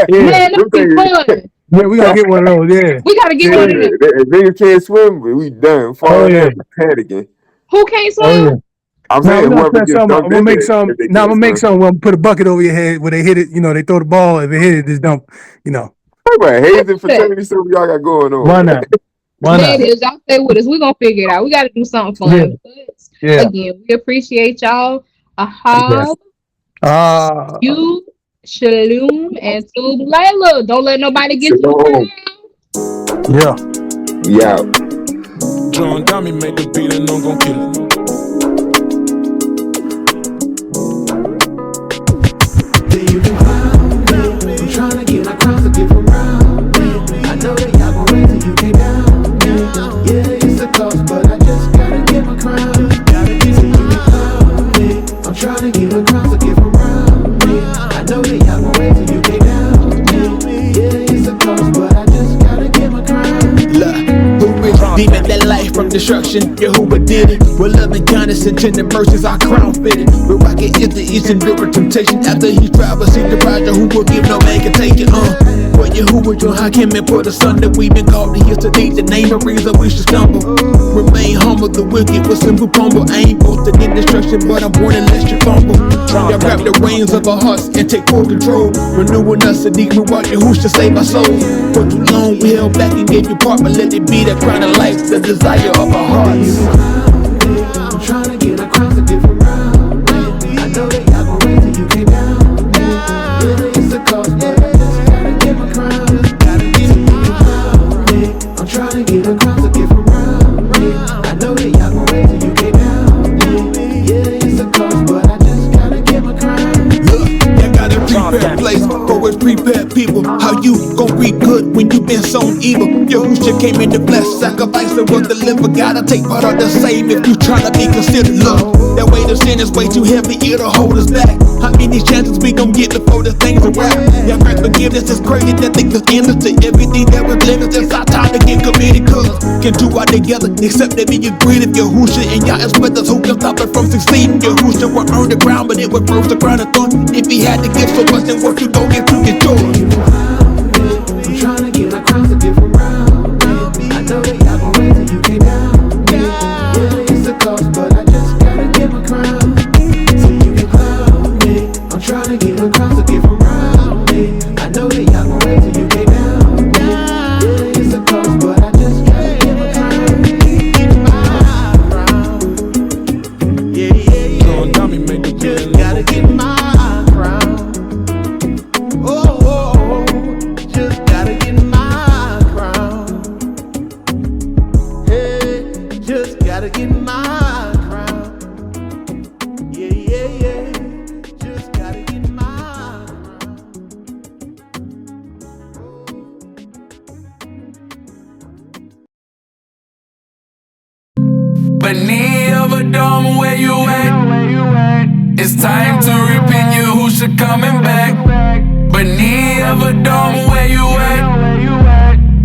Yeah. Man, them that'd be things. fun. Yeah, we gotta get one of those. Yeah. We gotta get Yeah. one of them. If niggas can't swim, we done. Oh Falling yeah. in, panicking. Who can't Oh yeah. swim? I'm Now saying we're gonna whoever set gets some. I'm dunked gonna in make there some. if they Now I'm can't gonna make swim. some. We'll put a bucket over your head where they hit it. You know, they throw the ball. If it hit it, just dump. You know, What about hazing That. fraternity stuff y'all got going why on? not? Why There it not? is. Y'all stay with us. We're gonna figure it out. We gotta do something Yeah. fun. But Yeah. again, we appreciate y'all. Yeah. Ahab, you, Shalom, and Tub Layla. Don't let nobody get you Shalom. down. Yeah. Yeah. John got me make the beat and I'm gon' kill it. I'm trying to get my crown to give around me. I know that y'all gon' wait till you came down me. Yeah, it's a cost, but I just gotta get my crown. So you can crown me. I'm trying to get my crown to give around me. I know that y'all gon' wait till you came down me. Yeah, it's a cost, but I just gotta get my crown. Demon that life from destruction, Jehovah did it. With love and kindness and tender mercies, our crown fitted. We're rocking is the east and endure temptation. After he traveled, see the rider who will give no man can take it. For Jehovah, your Hakim and put asunder. We've been called to yesterday, the name of reason we should stumble. Remain humble, the wicked with simple humble. I ain't boasted in destruction, but I'm born unless you fumble. Y'all grab the reins of our hearts and take full control. Renewing us a deep reward, who's to save our souls. For too long we held back and gave you part, but let it be the crown of life, the desire of our hearts. I'm trying to get my crown to give around me. I know that y'all gon' wait till you came down me. Yeah, it's a cost, but I just gotta get my crown. So you can crown me. I'm trying to get a crown to give around me. I know that y'all gon' wait till you came down me. Yeah, it's a cost, but I just gotta get my crown. Look, you got a prepared place for its prepared people. How you gon' read good when you been sown evil? Yahusha came in the flesh, sacrifice and was delivered. Gotta take part of the same if you tryna be considered. Look, that weight of sin is way too heavy, it'll hold us back. How many chances we gon' get before the things are wrapped? Your grant forgiveness is crazy, that thing is endless to everything that was living. It's our time to get committed, cause can do all together, except that we agree. If Yahusha and y'all is with us, who can stop it from succeeding? Yahusha will earn the ground, but it would first the ground of thorn. If he had to give so much, then what you gon' get to get yours? I'm trying to get my crown to give around me. I know that y'all gon' wait till you came down me. Yeah, it's a cost, but I just gotta get my crown. So you can crown me. I'm trying to get my crown to give around me. I know that y'all gon' wait till you came down me. Yeah, it's a cost, but I just gotta get my crown. Yeah, yeah, yeah. John got me make the beat Just and I'm gotta get my crown. Oh, just gotta get my crown. Hey, just gotta get my crown. Yeah, yeah, yeah. Just gotta get my crown. Beneath of a dome, where you at? It's time to repent, you who should coming back. Beneath of a dome, where you at?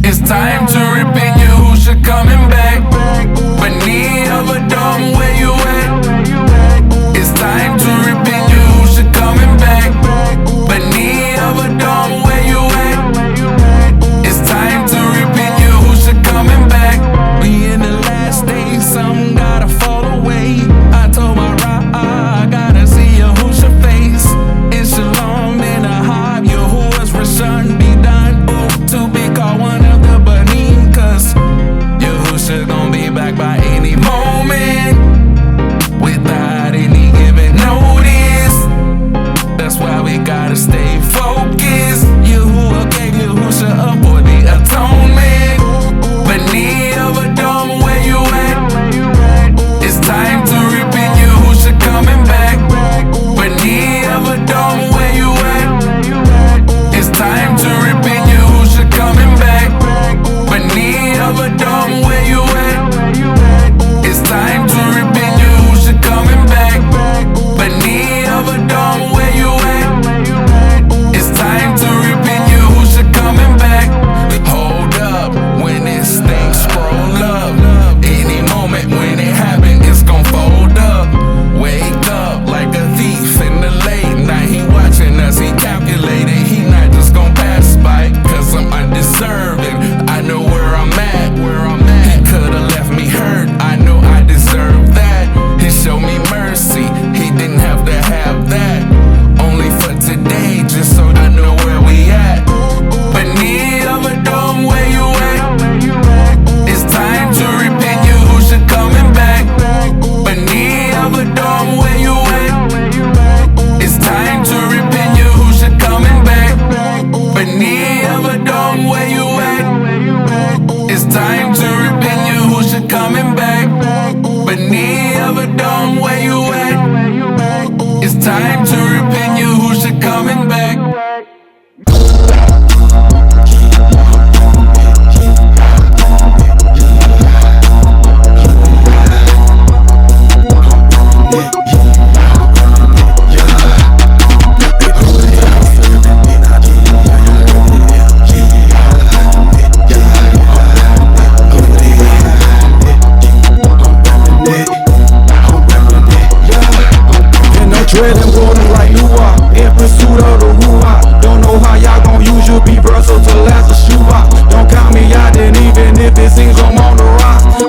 It's time to repent, you who should coming back. Beneath of a dome, where you at? It's time to repent, you who should coming back. Beneath of a dome, where you at? It's time to repent, you who should coming back. We in the last days, some gotta fall away. I told my rock, I gotta see a who's your face. It's shalom in a hive, your who is return be done. Ooh, to be called one of the Benin, cause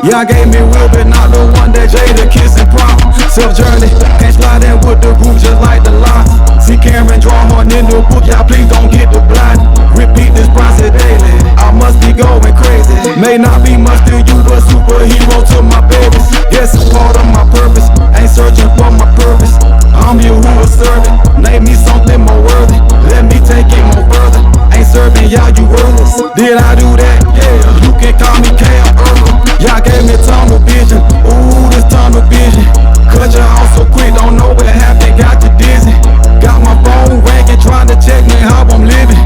Y'all gave me will, but not the one that Jada kissing prom. Self-journey, can't slide in with the group just like the line. See Cameron draw horn in the book, y'all please don't get the blind. Repeat this process daily, I must be going crazy. May not be much to you, but superhero to my babies. Yes, it's part of my purpose, ain't searching for my purpose. I'm you who will serve it, name me something more worthy. Let me take it more further, ain't serving y'all, you worthless. Did I do that? Yeah, you can call me Cam Earl. Y'all gave me tunnel vision, ooh, this tunnel vision. Cut you off so quick, don't know what happened, got you dizzy. Got my phone ringing, trying to check me how I'm living.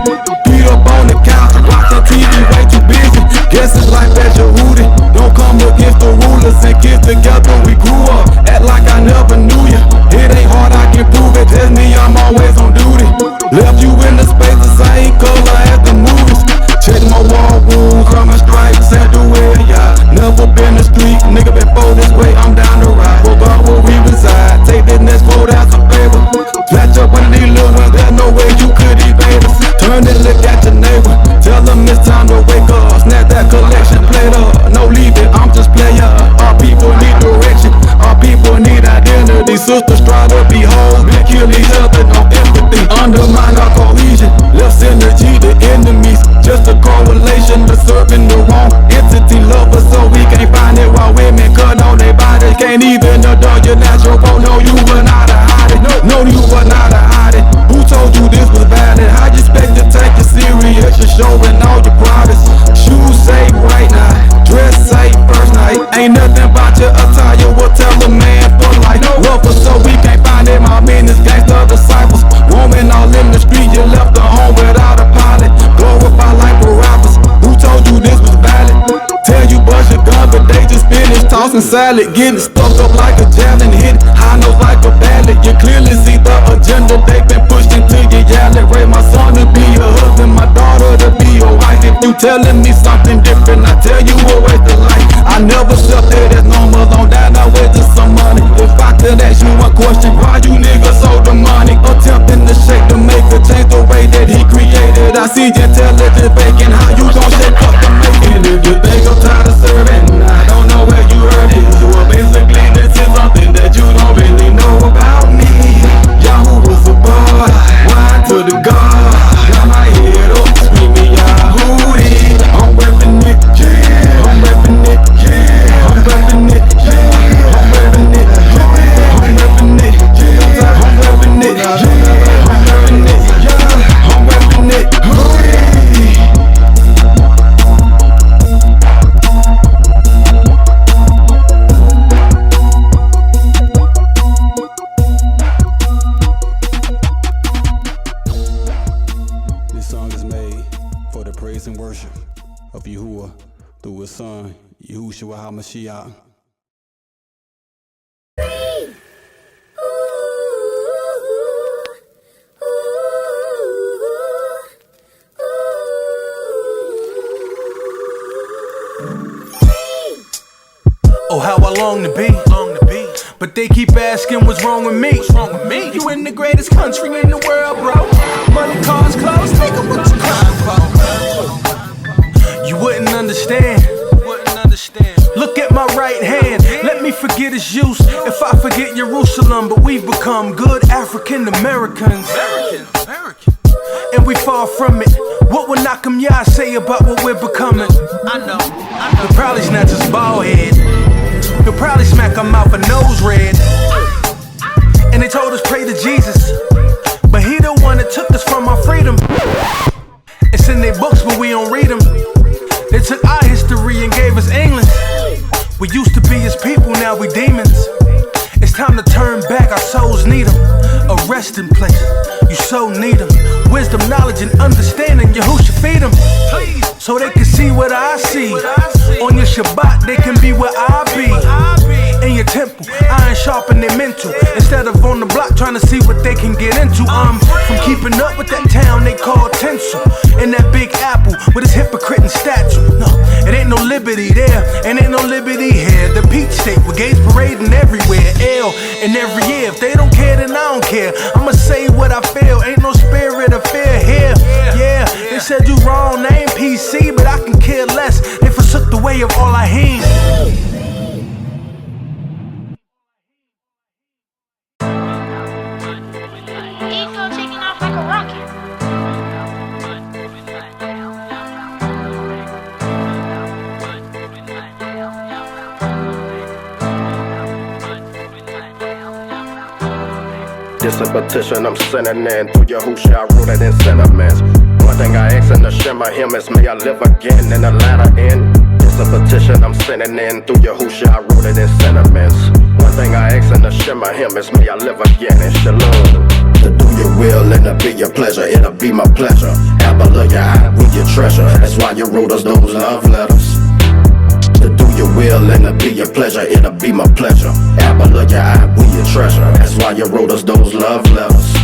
Beat up on the couch, watching TV, way too busy. Guess it's like that, you hootie. Don't come against the rulers and kids together, we grew up. Act like I never knew you. It ain't hard, I can prove it. Tell me I'm always on duty. Left you in the space the same color as the movies. Check my wall wounds, from my stripes and the way, yeah. Never been the street, nigga before this way, I'm down the ride. Go about where we reside, take this next quote as a favor. Snatch up one of these little ones, there's no way you could evade us. Turn and look at your neighbor, tell them it's time to wake up. Snap that collection plate up, no leave it, I'm just player. Our people need direction, our people need identity. Sisters try to be whole, they kill each other, no empathy. Undermine our cohesion, left synergy to enemies. Just a correlation to serving the wrong entity. Love us so we can't find it while women cut on their bodies. Can't even adore your natural phone. No, you were not a hide it. No, you were not a hide it. Who told you this was valid? How you expect to take it serious? You're showing all your privates. Shoes say right now, dress say first night. Ain't nothing about your attire will tell a man for life. Love us so we can't find it. My men is gangster disciples. Roaming all in the street, you left the home without a pilot. Glorify like we're rappers. Who told you this was valid? Tell you bust your gun, but they just finished tossing salad. Getting stuck up like a javelin, hit high notes like a ballad. You clearly see the agenda they've been pushed into your yallet. Raise my son to be your husband, my daughter to be your wife. If you telling me something different, I tell you a waste of life. I never accepted as normal, on that I wait to some money. If I could ask you one question, why you niggas so demonic? Attempting to shake the maker, change the way that he created. I see intelligence faking, how you gon' shake up the making? If you think I'm tired of serving, I don't know where you heard it. Well, basically this is something that you don't really know about me. Yahoo was a boy, wine to the God. Got my head up, screaming Yahoo. I'm reppin' it, yeah. I'm reppin' it, yeah. I'm reppin' it, yeah. I'm reppin' it, yeah. I'm reppin' it, yeah. I'm reppin' it, yeah. I'm reppin' it, yeah. I'm reppin' it, yeah. This song is made for the praise and worship of Yahuwah through his son, Yahushua HaMashiach. Oh, how I long to be. But they keep asking what's wrong with me. You in the greatest country in the world, bro. Money, cars, clothes, take them what you crying for. You wouldn't understand. Look at my right hand. Let me forget its use. If I forget Jerusalem, but we've become good African Americans. And we far from it. What would Nakam Yah say about what we're becoming? I know. He'll probably snatch his bald head. He'll probably smack our mouth a nose red. And they told us pray to Jesus, but he the one that took us from our freedom. It's in their books, but we don't read them. They took our history and gave us English. We used to be his people, now we demons. It's time to turn back, our souls need them. A resting place, you so need them. Wisdom, knowledge, and understanding, Yahushua feed them. So they can see what I see. On your Shabbat, they can be where I be. In your temple, iron sharpen their mental. Instead of on the block trying to see what they can get into. I'm from keeping up with that town they call Tinsel. In that big apple with his hypocrite and statue. No, it ain't no liberty there, and ain't no liberty here. The Peach State with gays parading everywhere. L in every year. If they don't care, then I don't care. I'ma say what I feel. Ain't no spirit of fear here. Yeah, they said you wrong, name PC, but I can care less. They forsook the way of all I heed. This a petition I'm sending in through your who shall I wrote it in sentiments. One thing I ask in the shimmer him is may I live again in the latter end. This a petition I'm sending in through your who shall I wrote it in sentiments. One thing I ask in the shimmer him is may I live again in shalom. To do your will and to be your pleasure, it'll be my pleasure. Apple of your eye, we your treasure. That's why you wrote us those love letters. To do your will and to be your pleasure, it'll be my pleasure. Apple of your eye, we your treasure. That's why you wrote us those love letters.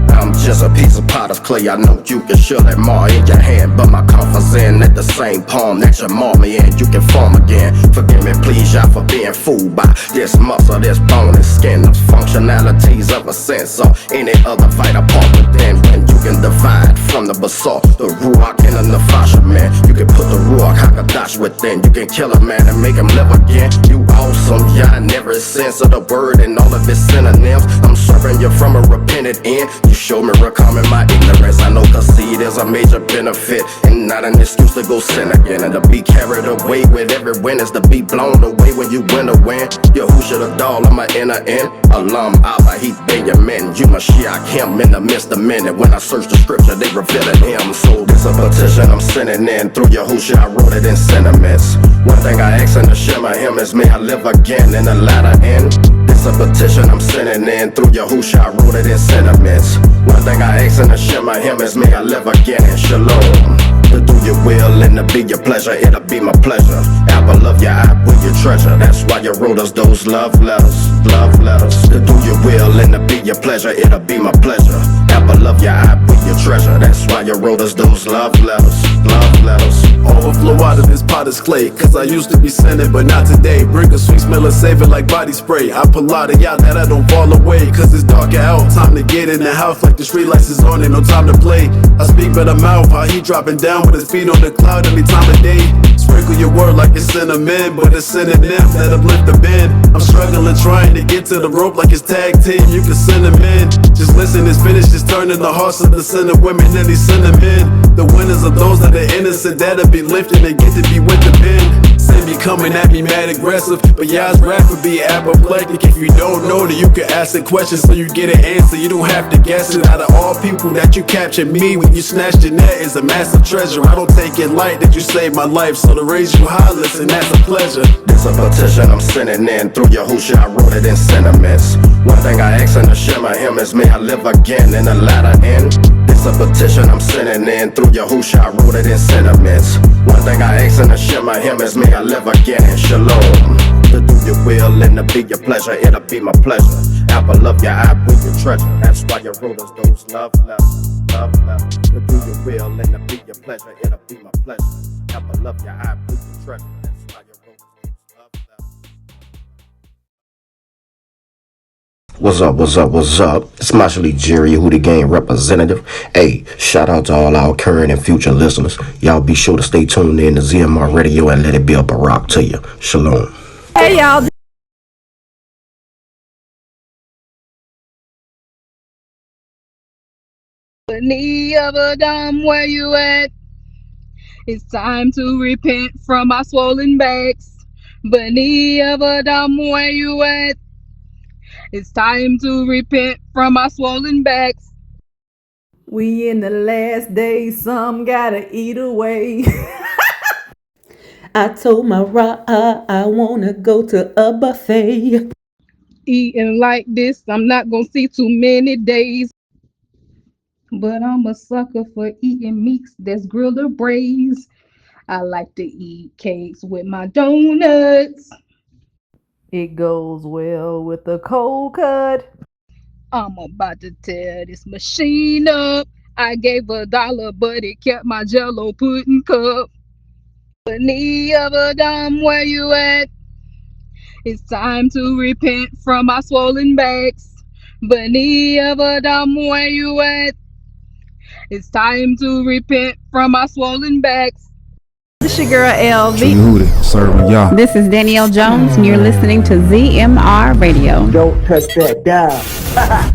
I'm just a piece of potter's clay. I know you can surely mar in your hand, but my comfort's in at the same palm that you mar me in. You can form again. Forgive me, please, y'all, for being fooled by this muscle, this bone and skin, those functionalities of a sense or any other vital part within. When you can divide from the basalt, the ruach and the nefasha, man. You can put the ruach hakadash within. You can kill a man and make him live again. You awesome, yeah, in every sense of the word and all of its synonyms. I'm serving you from a repentant end. You show me recalming my ignorance. I know conceit is a major benefit and not an excuse to go sin again. And to be carried away with every win is to be blown away when you win a win. You who should have doll on my inner end. Alam Allah, he Benjamin. You Mashiach him in the midst of minute. When I search the scripture, they revealing him. So this a petition I'm sending in through Yahushua. I wrote it in sentiments. One thing I ask in the shema him is may I live again in the latter end. This a petition I'm sending in through Yahushua. I wrote it in sentiments. One thing I ask in the shema him is may I live again in shalom. To do your will and to be your pleasure, it'll be my pleasure. Apple of your eye, with your treasure. That's why you wrote us those love letters, love letters. To do your will and to be your pleasure, it'll be my pleasure. Apple of your eye, with your treasure. That's why you wrote us those love letters, love letters. Overflow out of this potter's clay, cause I used to be sinning, but not today. Bring a sweet smell and save it like body spray. I pull out of y'all that I don't fall away, cause it's dark out. Time to get in the house like the street lights is on and no time to play. I speak by the mouth, how he dropping down with his feet on the cloud any time of day. Sprinkle your word like it's cinnamon, but it's synonyms that uplift the bend. I'm struggling trying to get to the rope like it's tag team, you can send them in. Just listen, it's finished, just turning the hearts of the sinner women and these sinner men. The winners are those that are innocent, that'll be lifted and get to be with the pen. Say be coming at me mad aggressive, but y'all's rap would be apoplectic. If you don't know that you can ask a question so you get an answer, you don't have to guess it. Out of all people that you captured me when you snatched your net is a massive treasure. I don't take it light that you saved my life, so to raise you high, listen, that's a pleasure. This a petition I'm sending in through Yahushua. I wrote it in sentiments. One thing I ask in the shema him is may I live again in the latter end. This a petition I'm sending in through Yahushua. I wrote it in sentiments. One thing I ask in the shema him is may I live again in shalom. To do your will and to be your pleasure, it'll be my pleasure. Apple of your eye, with your treasure. That's why you wrote us those love letters, love letters. To do your will and to be your pleasure, it'll be my pleasure. Apple of your eye, with your treasure. That's why you wrote us those love letters. What's up, what's up, what's up? It's Marshall Jerry, who the game representative. Hey, shout out to all our current and future listeners. Y'all be sure to stay tuned in to ZMR Radio and let it be a barak to you. Shalom. Hey, y'all. Knee of Adam, where you at? It's time to repent from my swollen backs. Knee of Adam, where you at? It's time to repent from my swollen backs. We in the last days, some gotta eat away. I told my I wanna go to a buffet. Eating like this, I'm not gonna see too many days. But I'm a sucker for eating meats that's grilled or braised. I like to eat cakes with my donuts. It goes well with the cold cut. I'm about to tear this machine up. I gave $1, but it kept my Jello pudding cup. Knee of Adam, where you at? It's time to repent from my swollen backs. Knee of Adam, where you at? It's time to repent from my swollen backs. This your girl LV. Hootie, serving y'all. This is Danielle Jones, and you're listening to ZMR Radio. Don't touch that dial.